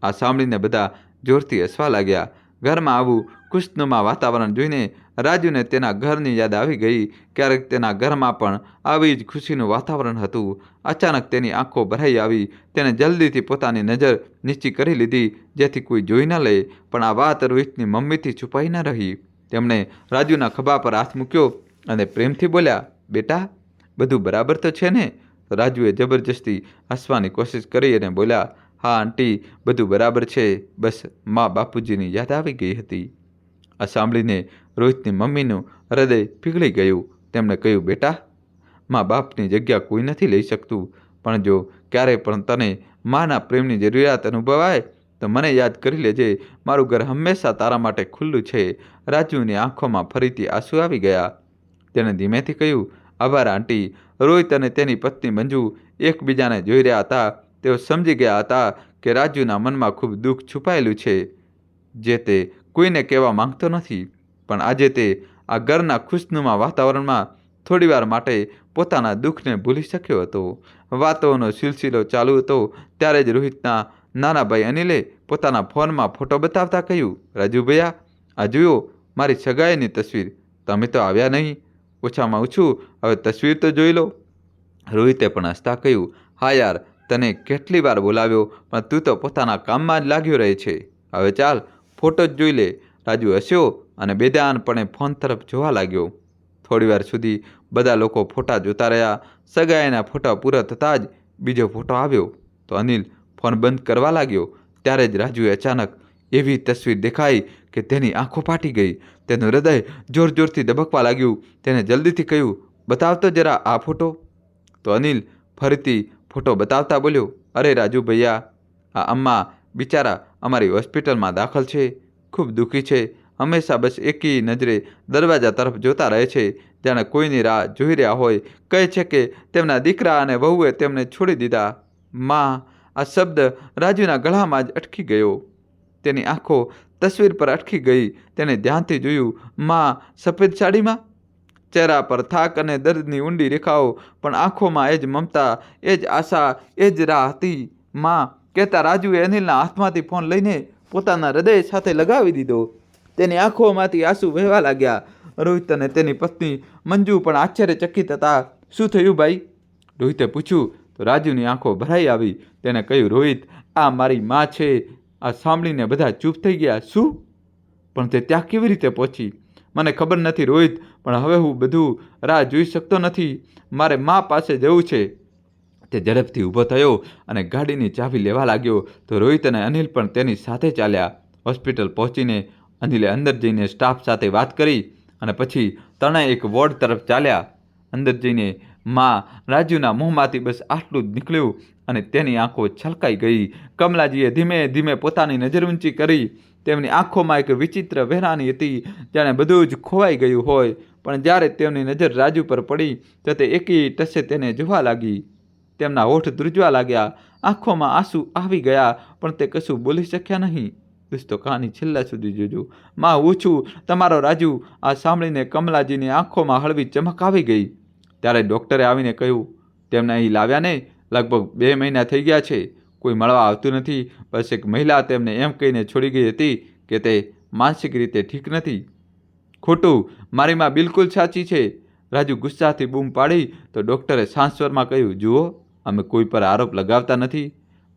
આ સાંભળીને બધા જોરથી હસવા લાગ્યા. ઘરમાં આવું ખુશનુમા વાતાવરણ જોઈને રાજુને તેના ઘરની યાદ આવી ગઈ. ક્યારેક તેના ઘરમાં પણ આવી જ ખુશીનું વાતાવરણ હતું. અચાનક તેની આંખો ભરાઈ આવી. તેને જલ્દીથી પોતાની નજર નીચી કરી લીધી, જેથી કોઈ જોઈ ન લે. પણ આ વાત રોહિતની મમ્મીથી છુપાઈ ન રહી. તેમણે રાજુના ખભા પર હાથ મૂક્યો અને પ્રેમથી બોલ્યા, બેટા, બધું બરાબર તો છે ને? રાજુએ જબરજસ્તી હસવાની કોશિશ કરી અને બોલ્યા, હા આંટી, બધું બરાબર છે, બસ મા બાપુજીની યાદ આવી ગઈ હતી. આ સાંભળીને રોહિતની મમ્મીનું હૃદય પીગળી ગયું. તેમણે કહ્યું, બેટા, મા બાપની જગ્યા કોઈ નથી લઈ શકતું, પણ જો ક્યારેય પણ તને માના પ્રેમની જરૂરિયાત અનુભવાય તો મને યાદ કરી લેજે. મારું ઘર હંમેશા તારા માટે ખુલ્લું છે. રાજુની આંખોમાં ફરીથી આંસુ આવી ગયા. તેણે ધીમેથી કહ્યું, આભાર આંટી. રોહિત અને તેની પત્ની મંજુ એકબીજાને જોઈ રહ્યા હતા. તેઓ સમજી ગયા હતા કે રાજુના મનમાં ખૂબ દુઃખ છુપાયેલું છે, જે તે કોઈને કહેવા માંગતો નથી. પણ આજે તે આ ઘરના ખુશનુમા વાતાવરણમાં થોડીવાર માટે પોતાના દુઃખને ભૂલી શક્યો હતો. વાતોનો સિલસિલો ચાલુ હતો ત્યારે જ રોહિતના નાના ભાઈ અનિલે પોતાના ફોનમાં ફોટો બતાવતા કહ્યું, રાજુ ભૈયા, આ જુઓ મારી સગાઈની તસવીર. તમે તો આવ્યા નહીં. ઓછામાં ઓછું હવે તસવીર તો જોઈ લો. રોહિતે પણ હસતા કહ્યું, હા યાર, તને કેટલી વાર બોલાવ્યો પણ તું તો પોતાના કામમાં જ લાગ્યો રહે છે. હવે ચાલ ફોટો જ જોઈ લે. રાજુ હસ્યો અને બેદાનપણે ફોન તરફ જોવા લાગ્યો. થોડીવાર સુધી બધા લોકો ફોટા જોતા રહ્યા. સગાઈના ફોટા પૂરા થતાં જ બીજો ફોટો આવ્યો તો અનિલ ફોન બંધ કરવા લાગ્યો. ત્યારે જ રાજુએ અચાનક એવી તસવીર દેખાઈ કે તેની આંખો ફાટી ગઈ. તેનું હૃદય જોર જોરથી ધબકવા લાગ્યું. તેને જલ્દીથી કહ્યું, બતાવતો જરા આ ફોટો. તો અનિલ ફરીથી ફોટો બતાવતા બોલ્યો, અરે રાજુ ભૈયા, આ અમ્મા બિચારા અમારી હોસ્પિટલમાં દાખલ છે. ખૂબ દુઃખી છે. હંમેશા બસ એકી નજરે દરવાજા તરફ જોતા રહે છે, જાણે કોઈની રાહ જોઈ રહ્યા હોય. કહે છે કે તેમના દીકરા અને વહુએ તેમને છોડી દીધા. માં, આ શબ્દ રાજુના ગળામાં જ અટકી ગયો. તેની આંખો તસવીર પર અટકી ગઈ. તેને ધ્યાનથી જોયું. માં સફેદ સાડીમાં, ચહેરા પર થાક અને દર્દની ઊંડી રેખાઓ, પણ આંખોમાં એ જ મમતા, એ જ આશા, એ જ રાહ હતી. માં, કહેતા રાજુએ અનિલના હાથમાંથી ફોન લઈને પોતાના હૃદય સાથે લગાવી દીધો. તેની આંખોમાંથી આંસુ વહેવા લાગ્યા. રોહિત અને તેની પત્ની મંજુ પણ આશ્ચર્યચકિત હતા. શું થયું ભાઈ? રોહિતે પૂછ્યું તો રાજુની આંખો ભરાઈ આવી. તેને કહ્યું, રોહિત, આ મારી માં છે. આ સાંભળીને બધા ચૂપ થઈ ગયા. શું? પણ તે ત્યાં કેવી રીતે પહોંચી? મને ખબર નથી રોહિત, પણ હવે હું બધું રાહ જોઈ શકતો નથી. મારે મા પાસે જવું છે. તે ઝડપથી ઊભો થયો અને ગાડીની ચાવી લેવા લાગ્યો તો રોહિત અને અનિલ પણ તેની સાથે ચાલ્યા. હોસ્પિટલ પહોંચીને અનિલે અંદર જઈને સ્ટાફ સાથે વાત કરી અને પછી ત્રણેય એક વોર્ડ તરફ ચાલ્યા. અંદર જઈને માં રાજુના મોંમાંથી બસ આટલું જ નીકળ્યું અને તેની આંખો છલકાઈ ગઈ. કમલાજીએ ધીમે ધીમે પોતાની નજર ઊંચી કરી. તેમની આંખોમાં એક વિચિત્ર વેરાની હતી, જાણે બધું જ ખોવાઈ ગયું હોય. પણ જ્યારે તેમની નજર રાજુ પર પડી તો તે એકી ટસે તેને જોવા લાગી. તેમના હોઠ ધ્રુજવા લાગ્યા. આંખોમાં આંસુ આવી ગયા, પણ તે કશું બોલી શક્યા નહીં. દોસ્તો, કહાની છેલ્લા સુધી જોજો. માં, હું છું તમારો રાજુ. આ સાંભળીને કમલાજીની આંખોમાં હળવી ચમક આવી ગઈ. ત્યારે ડૉક્ટરે આવીને કહ્યું, તેમને અહીં લાવ્યાને લગભગ 2 મહિના થઈ ગયા છે. કોઈ મળવા આવતું નથી. બસ એક મહિલા તેમને એમ કહીને છોડી ગઈ હતી કે તે માનસિક રીતે ઠીક નથી. ખોટું, મારી માં બિલકુલ સાચી છે. રાજુ ગુસ્સાથી બૂમ પાડી તો ડૉક્ટરે શાંત સ્વરમાં કહ્યું, જુઓ, અમે કોઈ પર આરોપ લગાવતા નથી,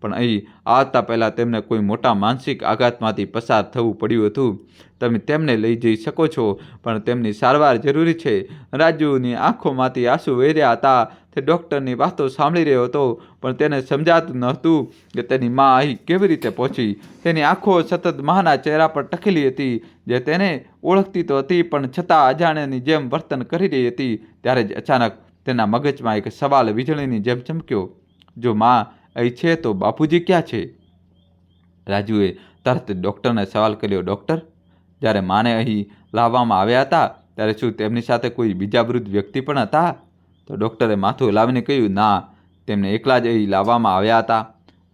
પણ અહીં આવતા પહેલાં તેમને કોઈ મોટા માનસિક આઘાતમાંથી પસાર થવું પડ્યું હતું. તમે તેમને લઈ જઈ શકો છો, પણ તેમની સારવાર જરૂરી છે. રાજુની આંખોમાંથી આંસુ વહેર્યા હતા. તે ડૉક્ટરની વાતો સાંભળી રહ્યો હતો, પણ તેને સમજાતું ન હતું કે તેની માં અહીં કેવી રીતે પહોંચી. તેની આંખો સતત માના ચહેરા પર ટકેલી હતી, જે તેને ઓળખતી તો હતી પણ છતાં અજાણ્યાની જેમ વર્તન કરી રહી હતી. ત્યારે જ અચાનક તેના મગજમાં એક સવાલ વીજળીની જેમ ચમક્યો, જો માં અહીં છે તો બાપુજી ક્યાં છે? રાજુએ તરત ડૉક્ટરને સવાલ કર્યો, ડૉક્ટર, જ્યારે માને અહીં લાવવામાં આવ્યા હતા ત્યારે શું તેમની સાથે કોઈ બીજા વૃદ્ધ વ્યક્તિ પણ હતા? તો ડૉક્ટરે માથું હલાવીને કહ્યું, ના, તેમને એકલા જ અહીં લાવવામાં આવ્યા હતા.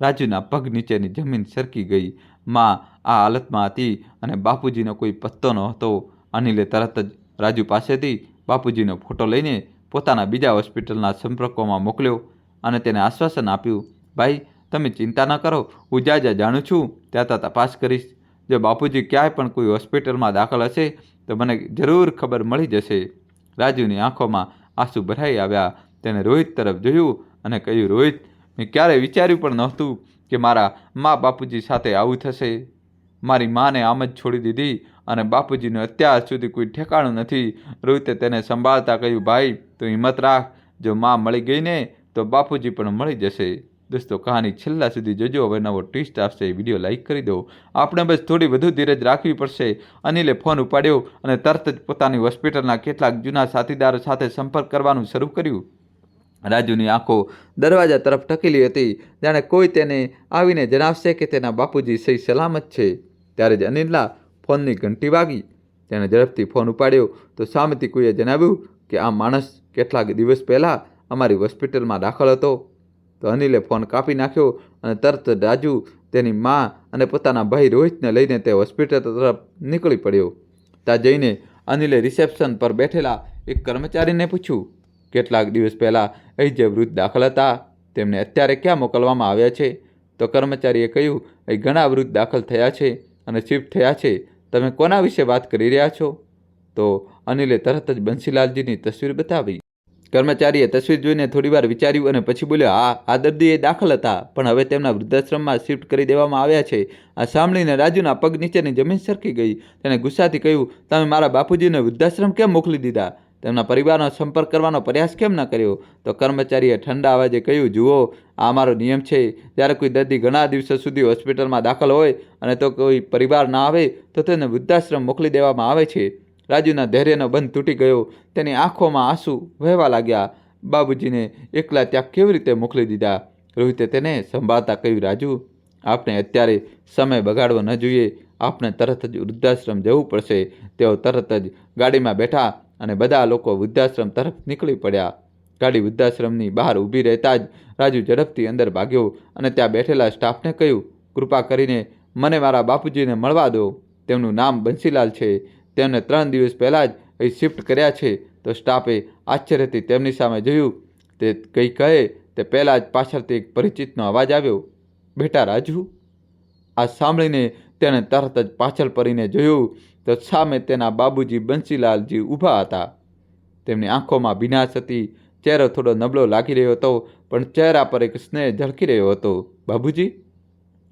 રાજુના પગ નીચેની જમીન સરકી ગઈ. માં આ હાલતમાં હતી અને બાપુજીનો કોઈ પત્તો ન હતો. અનિલે તરત જ રાજુ પાસેથી બાપુજીનો ફોટો લઈને પોતાના બીજા હોસ્પિટલના સંપર્કોમાં મોકલ્યો અને તેને આશ્વાસન આપ્યું, ભાઈ, તમે ચિંતા ન કરો, હું જ્યાં જ્યાં જાણું છું ત્યાં તપાસ કરીશ. જો બાપુજી ક્યાંય પણ કોઈ હોસ્પિટલમાં દાખલ હશે તો મને જરૂર ખબર મળી જશે. રાજુની આંખોમાં આંસુ ભરાઈ આવ્યા. તેને રોહિત તરફ જોયું અને કહ્યું, રોહિત, મેં ક્યારેય વિચાર્યું પણ નહોતું કે મારા મા બાપુજી સાથે આવું થશે. મારી માને આમ જ છોડી દીધી અને બાપુજીનું અત્યાર સુધી કોઈ ઠેકાણું નથી. રોહિતે તેને સંભાળતા કહ્યું, ભાઈ, તું હિંમત રાખ. જો માં મળી ગઈ ને તો બાપુજી પણ મળી જશે. દોસ્તો, કહાની છેલ્લા સુધી જોજો. હવે નવો ટ્વિસ્ટ આવશે. વિડીયો લાઈક કરી દો. આપણે બસ થોડી વધુ ધીરજ રાખવી પડશે. અનિલે ફોન ઉપાડ્યો અને તરત જ પોતાની હોસ્પિટલના કેટલાક જૂના સાથીદારો સાથે સંપર્ક કરવાનું શરૂ કર્યું. રાજુની આંખો દરવાજા તરફ ટકેલી હતી, જાણે કોઈ તેને આવીને જણાવશે કે તેના બાપુજી સહી સલામત છે. ત્યારે જ અનિલના ફોનની ઘંટી વાગી. તેણે ઝડપથી ફોન ઉપાડ્યો તો સામેથી કોઈએ જણાવ્યું કે આ માણસ કેટલાક દિવસ પહેલાં અમારી હોસ્પિટલમાં દાખલ હતો. તો અનિલે ફોન કાપી નાખ્યો અને તરત રાજુ તેની મા અને પોતાના ભાઈ રોહિતને લઈને તે હોસ્પિટલ તરફ નીકળી પડ્યો. ત્યાં જઈને અનિલે રિસેપ્શન પર બેઠેલા એક કર્મચારીને પૂછ્યું, કેટલાક દિવસ પહેલાં અહીં જે વૃદ્ધ દાખલ હતા તેમને અત્યારે ક્યાં મોકલવામાં આવ્યા છે? તો કર્મચારીએ કહ્યું, અહીં ઘણા વૃદ્ધ દાખલ થયા છે અને શિફ્ટ થયા છે. તમે કોના વિશે વાત કરી રહ્યા છો? તો અનિલે તરત જ બંસીલાલજીની તસવીર બતાવી. કર્મચારીએ તસવીર જોઈને થોડીવાર વિચાર્યું અને પછી બોલ્યો, હા, આ દર્દી એ દાખલ હતા, પણ હવે તેમના વૃદ્ધાશ્રમમાં શિફ્ટ કરી દેવામાં આવ્યા છે. આ સાંભળીને રાજુના પગ નીચેની જમીન સરકી ગઈ. તેણે ગુસ્સાથી કહ્યું, તમે મારા બાપુજીને વૃદ્ધાશ્રમ કેમ મોકલી દીધા? તેમના પરિવારનો સંપર્ક કરવાનો પ્રયાસ કેમ ન કર્યો? તો કર્મચારીએ ઠંડા અવાજે કહ્યું, જુઓ, આ અમારો નિયમ છે. જ્યારે કોઈ દર્દી ઘણા દિવસો સુધી હોસ્પિટલમાં દાખલ હોય અને તો કોઈ પરિવાર ના આવે તો તેને વૃદ્ધાશ્રમ મોકલી દેવામાં આવે છે. રાજુના ધૈર્યનો બંધ તૂટી ગયો. તેની આંખોમાં આંસુ વહેવા લાગ્યા. બાબુજીને એકલા ત્યાં કેવી રીતે મોકલી દીધા? રોહિતે તેને સંભાળતા કહ્યું, રાજુ, આપણે અત્યારે સમય બગાડવો ન જોઈએ. આપણે તરત જ વૃદ્ધાશ્રમ જવું પડશે. તેઓ તરત જ ગાડીમાં બેઠા અને બધા લોકો વૃદ્ધાશ્રમ તરફ નીકળી પડ્યા. ગાડી વૃદ્ધાશ્રમની બહાર ઊભી રહેતા જ રાજુ ઝડપથી અંદર ભાગ્યો અને ત્યાં બેઠેલા સ્ટાફને કહ્યું, કૃપા કરીને મને મારા બાપુજીને મળવા દો. તેમનું નામ બંસીલાલ છે. તેમને 3 દિવસ પહેલાં જ અહીં શિફ્ટ કર્યા છે. તો સ્ટાફે આશ્ચર્યથી તેમની સામે જોયું. તે કંઈ કહે તે પહેલાં જ પાછળથી એક પરિચિતનો અવાજ આવ્યો, બેટા રાજુ. આ સાંભળીને તેણે તરત જ પાછળ ફરીને જોયું તો સામે તેના બાબુજી બંસીલાલજી ઊભા હતા. તેમની આંખોમાં ભીનાશ હતી. ચહેરો થોડો નબળો લાગી રહ્યો હતો, પણ ચહેરા પર એક સ્નેહ ઝળકી રહ્યો હતો. બાબુજી?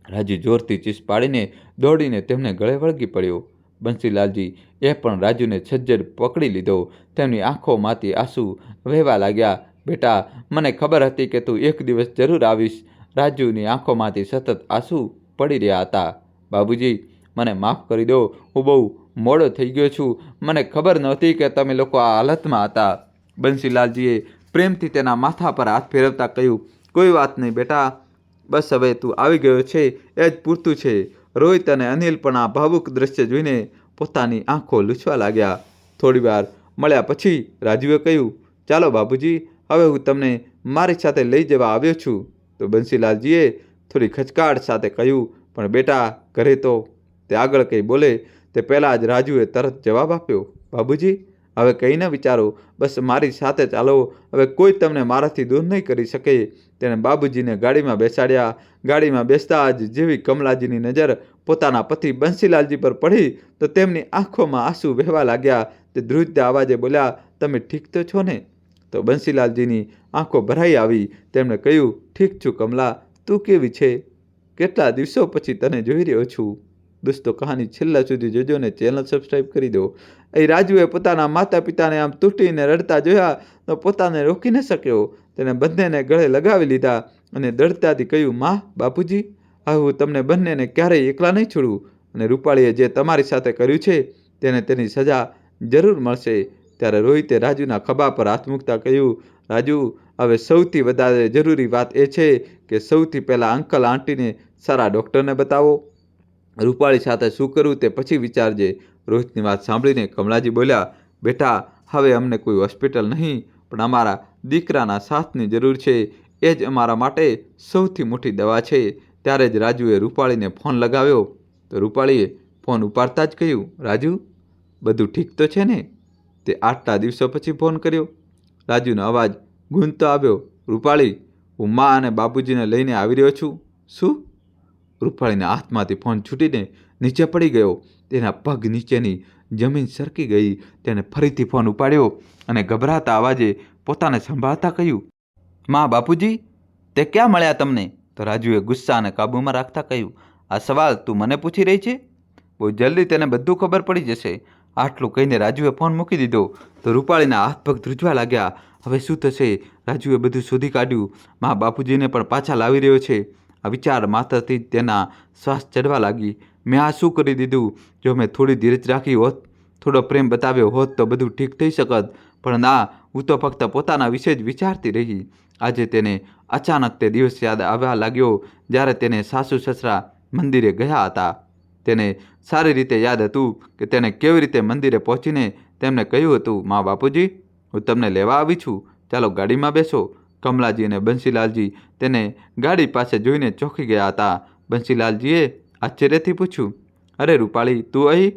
રાજુ જોરથી ચીસ પાડીને દોડીને તેમને ગળે વળગી પડ્યો. બંસીલાલજી એ પણ રાજુને સજ્જડ પકડી લીધો. તેમની આંખોમાંથી આંસુ વહેવા લાગ્યા. બેટા, મને ખબર હતી કે તું એક દિવસ જરૂર આવીશ. રાજુની આંખોમાંથી સતત આંસુ પડી રહ્યા હતા. બાબુજી, મને માફ કરી દો. હું બહુ મોડો થઈ ગયો છું. મને ખબર નહોતી કે તમે લોકો આ હાલતમાં હતા. બંસીલાલજીએ પ્રેમથી તેના માથા પર હાથ ફેરવતા કહ્યું, કોઈ વાત નહીં બેટા, બસ હવે તું આવી ગયો છે એ જ પૂરતું છે. રોહિત અને અનિલ પણ આ ભાવુક દ્રશ્ય જોઈને પોતાની આંખો લૂછવા લાગ્યા. થોડીવાર મળ્યા પછી રાજુએ કહ્યું, ચાલો બાબુજી, હવે હું તમને મારી સાથે લઈ જવા આવ્યો છું. તો બંસીલાલજીએ થોડી ખચકાટ સાથે કહ્યું, પણ બેટા, ઘરે તો. તે આગળ કંઈ બોલે તે પહેલાં જ રાજુએ તરત જવાબ આપ્યો, બાબુજી, હવે કંઈ ન વિચારો, બસ મારી સાથે ચાલો. હવે કોઈ તમને મારાથી દૂર નહીં કરી શકે. તેણે બાબુજીને ગાડીમાં બેસાડ્યા. ગાડીમાં બેસતા જ જેવી કમલાજીની નજર પોતાના પતિ બંસીલાલજી પર પડી તો તેમની આંખોમાં આંસુ વહેવા લાગ્યા. તે ધ્રુજતા અવાજે બોલ્યા, તમે ઠીક તો છો ને? તો બંસીલાલજીની આંખો ભરાઈ આવી. તેમણે કહ્યું, ઠીક છું કમલા, તું કેવી છે? કેટલા દિવસો પછી તને જોઈ રહ્યો છું. દોસ્તો, કહાની છેલ્લા સુધી જોજો ને ચેનલ સબસ્ક્રાઈબ કરી દો. અહીં રાજુએ પોતાના માતા પિતાને આમ તૂટીને રડતા જોયા તો પોતાને રોકી ન શક્યો. તેણે બંનેને ગળે લગાવી લીધા અને દળતાથી કહ્યું, માં, બાપુજી, હવે હું તમને બંનેને ક્યારેય એકલા નહીં છોડું. અને રૂપાળીએ જે તમારી સાથે કર્યું છે તેને તેની સજા જરૂર મળશે. ત્યારે રોહિતે રાજુના ખભા પર હાથ મૂકતા કહ્યું, રાજુ, હવે સૌથી વધારે જરૂરી વાત એ છે કે સૌથી પહેલાં અંકલ આંટીને સારા ડૉક્ટરને બતાવો. રૂપાળી સાથે શું કરવું તે પછી વિચારજે. રોહિતની વાત સાંભળીને કમલાજી બોલ્યા, બેટા, હવે અમને કોઈ હોસ્પિટલ નહીં, પણ અમારા દીકરાના સાથની જરૂર છે. એ જ અમારા માટે સૌથી મોટી દવા છે. ત્યારે જ રાજુએ રૂપાળીને ફોન લગાવ્યો. તો રૂપાળીએ ફોન ઉપાડતા જ કહ્યું, રાજુ, બધું ઠીક તો છે ને? તે આટલા દિવસો પછી ફોન કર્યો. રાજુનો અવાજ ગૂંજતો આવ્યો, રૂપાળી, હું મા અને બાપુજીને લઈને આવી રહ્યો છું. શું? રૂપાળીના હાથમાંથી ફોન છૂટીને નીચે પડી ગયો. તેના પગ નીચેની જમીન સરકી ગઈ. તેણે ફરીથી ફોન ઉપાડ્યો અને ગભરાતા અવાજે પોતાને સંભાળતા કહ્યું, માં, બાપુજી, તે ક્યાં મળ્યા તમને? તો રાજુએ ગુસ્સા અને કાબૂમાં રાખતા કહ્યું, આ સવાલ તું મને પૂછી રહી છે? બહુ જલ્દી તેને બધું ખબર પડી જશે. આટલું કહીને રાજુએ ફોન મૂકી દીધો. તો રૂપાળીના હાથ પગ ધ્રુજવા લાગ્યા. હવે શું થશે? રાજુએ બધું શોધી કાઢ્યું. માં, બાપુજીને પણ પાછા લાવી રહ્યો છે. આ વિચાર માત્રથી જ તેના શ્વાસ ચડવા લાગી. મેં આ શું કરી દીધું? જો મેં થોડી ધીરજ રાખી હોત, થોડો પ્રેમ બતાવ્યો હોત તો બધું ઠીક થઈ શકત. પણ ના, હું તો ફક્ત પોતાના વિશે જ વિચારતી રહી. આજે તેને અચાનક તે દિવસ યાદ આવવા લાગ્યો જ્યારે તેને સાસુ સસરા મંદિરે ગયા હતા. તેને સારી રીતે યાદ હતું કે તેને કેવી રીતે મંદિરે પહોંચીને તેમને કહ્યું હતું, માં, બાપુજી, હું તમને લેવા આવી છું, ચાલો ગાડીમાં બેસો. કમલાજી અને બંસીલાલજી તેને ગાડી પાસે જોઈને ચોંકી ગયા હતા. બંસીલાલજીએ આશ્ચર્યથી પૂછ્યું, અરે રૂપાળી, તું અહીં?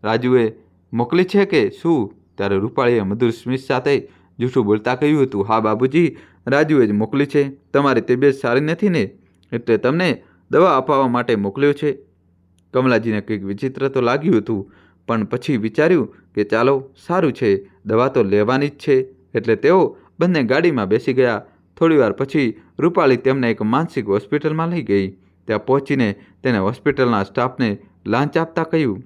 રાજુએ મોકલી છે કે શું? ત્યારે રૂપાળીએ મધુર સ્મિત સાથે જૂઠું બોલતા કહ્યું હતું, હા બાબુજી, રાજુએ જ મોકલી છે. તમારી તબિયત સારી નથી ને, એટલે તમને દવા અપાવવા માટે મોકલ્યો છે. કમલાજીને કંઈક વિચિત્ર તો લાગ્યું હતું, પણ પછી વિચાર્યું કે ચાલો સારું છે, દવા તો લેવાની જ છે. એટલે તેઓ બંને ગાડીમાં બેસી ગયા. થોડીવાર પછી રૂપાળી તેમને એક માનસિક હોસ્પિટલમાં લઈ ગઈ. ત્યાં પહોંચીને તેને હોસ્પિટલના સ્ટાફને લાંચ આપતા કહ્યું,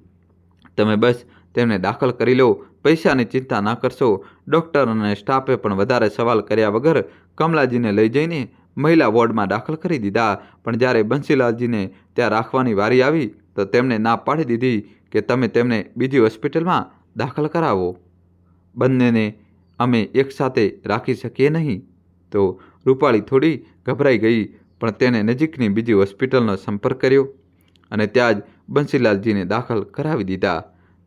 તમે બસ તેમને દાખલ કરી લો, પૈસાની ચિંતા ના કરશો. ડૉક્ટર અને સ્ટાફે પણ વધારે સવાલ કર્યા વગર કમલાજીને લઈ જઈને મહિલા વોર્ડમાં દાખલ કરી દીધા. પણ જ્યારે બંસીલાલજીને ત્યાં રાખવાની વારી આવી તો તેમણે ના પાડી દીધી કે તમે તેમને બીજી હોસ્પિટલમાં દાખલ કરાવો. બંનેને અમે એકસાથે રાખી શકીએ નહીં. તો રૂપાળી થોડી ગભરાઈ ગઈ, પણ તેણે નજીકની બીજી હોસ્પિટલનો સંપર્ક કર્યો અને ત્યાં જ બંસીલાલજીને દાખલ કરાવી દીધા.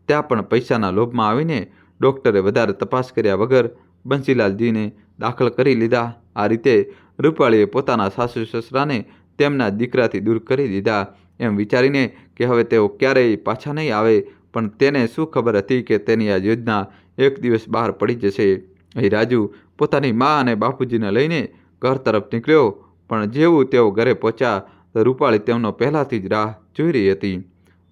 ત્યાં પણ પૈસાના લોભમાં આવીને ડૉક્ટરે વધારે તપાસ કર્યા વગર બંસીલાલજીને દાખલ કરી લીધા. આ રીતે રૂપાળીએ પોતાના સાસુ સસરાને તેમના દીકરાથી દૂર કરી દીધા, એમ વિચારીને કે હવે તેઓ ક્યારેય પાછા નહીં આવે. પણ તેને શું ખબર હતી કે તેની આ યોજના એક દિવસ બહાર પડી જશે. અહીં રાજુ પોતાની મા અને બાપુજીને લઈને ઘર તરફ નીકળ્યો, પણ જેવું તેઓ ઘરે પહોંચ્યા તો રૂપાળી તેમનો પહેલાંથી જ રાહ જોઈ રહી હતી.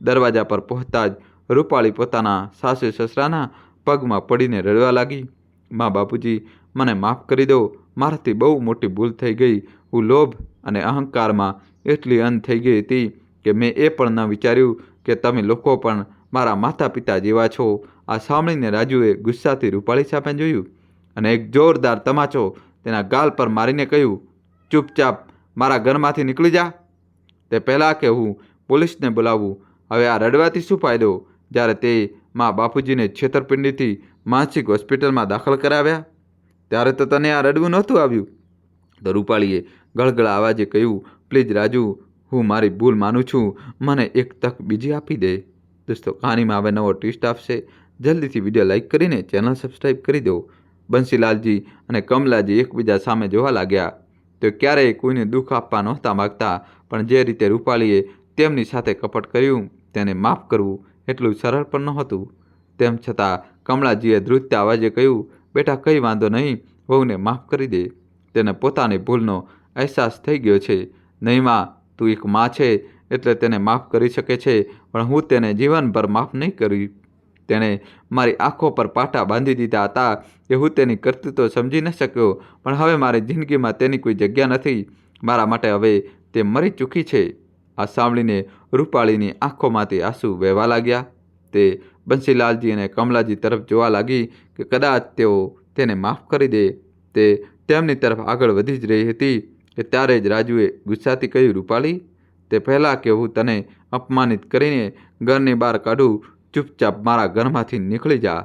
દરવાજા પર પહોંચતા જ રૂપાળી પોતાના સાસુ સસરાના પગમાં પડીને રડવા લાગી. મા બાપુજી, મને માફ કરી દો, મારાથી બહુ મોટી ભૂલ થઈ ગઈ. હું લોભ અને અહંકારમાં એટલી અંધ થઈ ગઈ હતી કે મેં એ પણ ન વિચાર્યું કે તમે લોકો પણ મારા માતા પિતા જેવા છો. આ સાંભળીને રાજુએ ગુસ્સાથી રૂપાળી સામે જોયું અને એક જોરદાર તમાચો તેના ગાલ પર મારીને કહ્યું, ચૂપચાપ મારા ઘરમાંથી નીકળી જા. તે પહેલાં કે હું પોલીસને બોલાવું. હવે આ રડવાથી શું ફાયદો, જ્યારે તે મા બાપુજીને છેતરપિંડીથી માનસિક હોસ્પિટલમાં દાખલ કરાવ્યા ત્યારે તો તને આ રડવું નહોતું આવ્યું. તો રૂપાળીએ ગળગળા અવાજે કહ્યું, પ્લીઝ રાજુ, હું મારી ભૂલ માનું છું, મને એક તક બીજી આપી દે. દોસ્તો, કહાનીમાં હવે નવો ટ્વિસ્ટ આપશે. જલ્દીથી વિડીયો લાઇક કરીને ચેનલ સબસ્ક્રાઈબ કરી દો. બંસીલાલજી અને કમલાજી એકબીજા સામે જોવા લાગ્યા. તો ક્યારેય કોઈને દુઃખ આપવા નહોતા માગતા, પણ જે રીતે રૂપાળીએ તેમની સાથે કપટ કર્યું તેને માફ કરવું એટલું સરળ પણ નહોતું. તેમ છતાં કમલાજીએ ધ્રુજતા અવાજે કહ્યું, બેટા કંઈ વાંધો નહીં, વહુને માફ કરી દે. તેને પોતાની ભૂલનો અહેસાસ થઈ ગયો છે. નહીં માં, તું એક માં છે એટલે તેને માફ કરી શકે છે, પણ હું તેને જીવનભર માફ નહીં કરી. તેણે મારી આંખો પર પાટા બાંધી દીધા હતા કે હું તેની કરતૂતો સમજી ન શક્યો, પણ હવે મારી જિંદગીમાં તેની કોઈ જગ્યા નથી. મારા માટે હવે તે મરી ચૂકી છે. આ સાંભળીને રૂપાળીની આંખોમાંથી આંસુ વહેવા લાગ્યા. તે બંસીલાલજી અને કમલાજી તરફ જોવા લાગી કે કદાચ તેઓ તેને માફ કરી દે. તે તેમની તરફ આગળ વધી જ રહી હતી કે ત્યારે જ રાજુએ ગુસ્સાથી કહ્યું, રૂપાળી, તે પહેલાં કે હું તને અપમાનિત કરીને ઘરની બહાર કાઢું, ચૂપચાપ મારા ઘરમાંથી નીકળી જા.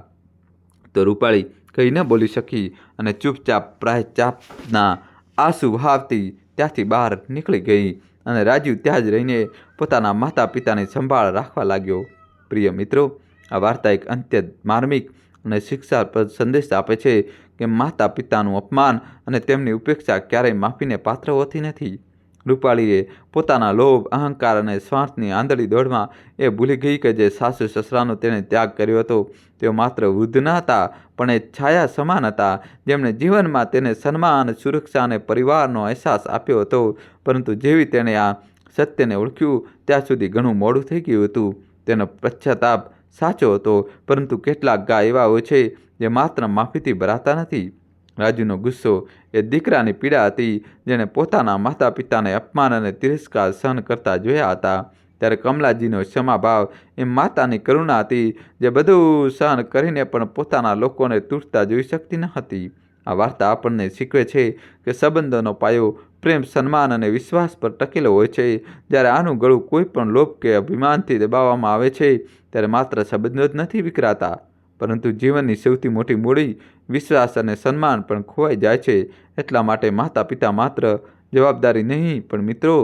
તો રૂપાળી કંઈ ન બોલી શકી અને ચૂપચાપ પ્રાયશ્ચિતના આંસુ વહાવતી ત્યાંથી બહાર નીકળી ગઈ અને રાજુ ત્યાં જ રહીને પોતાના માતા પિતાની સંભાળ રાખવા લાગ્યો. પ્રિય મિત્રો, આ વાર્તા એક અત્યંત માર્મિક અને શિક્ષાપ્રદ સંદેશ આપે છે કે માતા પિતાનું અપમાન અને તેમની ઉપેક્ષા ક્યારેય માફીને પાત્ર હોતી નથી. રૂપાળીએ પોતાના લોભ, અહંકાર અને સ્વાર્થની આંધળી દોડમાં એ ભૂલી ગઈ કે જે સાસુ સસરાનો તેણે ત્યાગ કર્યો હતો તેઓ માત્ર વૃદ્ધ ન હતા, પણ એ છાયા સમાન હતા, જેમણે જીવનમાં તેને સન્માન, સુરક્ષા અને પરિવારનો અહેસાસ આપ્યો હતો. પરંતુ જેવી તેણે આ સત્યને ઓળખ્યું ત્યાં સુધી ઘણું મોડું થઈ ગયું હતું. તેનો પશ્ચાતાપ સાચો હતો, પરંતુ કેટલાક ઘા એવા હોય છે જે માત્ર માફીથી ભરાતા નથી. રાજુનો ગુસ્સો એ દીકરાની પીડા હતી, જેણે પોતાના માતા પિતાને અપમાન અને તિરસ્કાર સહન કરતા જોયા હતા. ત્યારે કમલાજીનો ક્ષમાભાવ એ માતાની કરુણા હતી, જે બધું સહન કરીને પણ પોતાના લોકોને તૂટતા જોઈ શકતી ન હતી. આ વાર્તા આપણને શીખવે છે કે સંબંધોનો પાયો પ્રેમ, સન્માન અને વિશ્વાસ પર ટકેલો હોય છે. જ્યારે આનું ગળું કોઈ પણ લોભ કે અભિમાનથી દબાવવામાં આવે છે ત્યારે માત્ર સંબંધો જ નથી વિખરાતા, પરંતુ જીવનની સૌથી મોટી મૂડી, વિશ્વાસ અને સન્માન પણ ખોવાઈ જાય છે. એટલા માટે માતા પિતા માત્ર જવાબદારી નહીં પણ મિત્રો,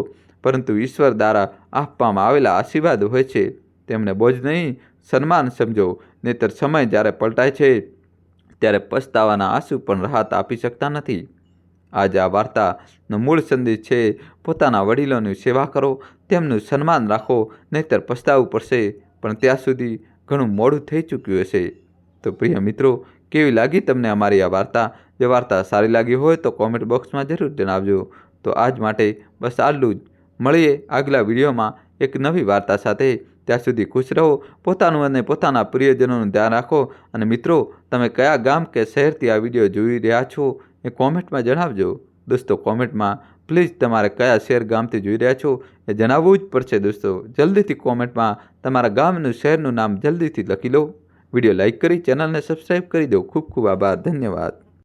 પરંતુ ઈશ્વર દ્વારા આપવામાં આવેલા આશીર્વાદ હોય છે. તેમને બોજ નહીં, સન્માન સમજો, નહીંતર સમય જ્યારે પલટાય છે ત્યારે પછતાવાના આંસુ પણ રાહત આપી શકતા નથી. આજે આ વાર્તાનો મૂળ સંદેશ છે, પોતાના વડીલોની સેવા કરો, તેમનું સન્માન રાખો, નહીંતર પછતાવવું પડશે. પણ ત્યાં સુધી ઘણું મોડું થઈ ચૂક્યું હશે. તો પ્રિય મિત્રો, કેવી લાગી તમને અમારી આ વાર્તા? જો વાર્તા સારી લાગી હોય તો કોમેન્ટ બોક્સમાં જરૂર જણાવજો. તો આજ માટે બસ આટલું જ. મળીએ આગલા વિડીયોમાં એક નવી વાર્તા સાથે. ત્યાં સુધી ખુશ રહો, પોતાનું અને પોતાના પ્રિયજનોનું ધ્યાન રાખો. અને મિત્રો, તમે કયા ગામ કે શહેરથી આ વિડીયો જોઈ રહ્યા છો એ કોમેન્ટમાં જણાવજો. દોસ્તો, કોમેન્ટમાં પ્લીઝ તમારે કયા શહેર ગામથી જોઈ રહ્યા છો એ જણાવવું જ પડશે. દોસ્તો, જલ્દીથી કોમેન્ટમાં તમારા ગામનું શહેરનું નામ જલ્દીથી લખી લો. વિડીયો લાઇક કરી ચેનલને સબસ્ક્રાઈબ કરી દો. ખૂબ ખૂબ આભાર. ધન્યવાદ.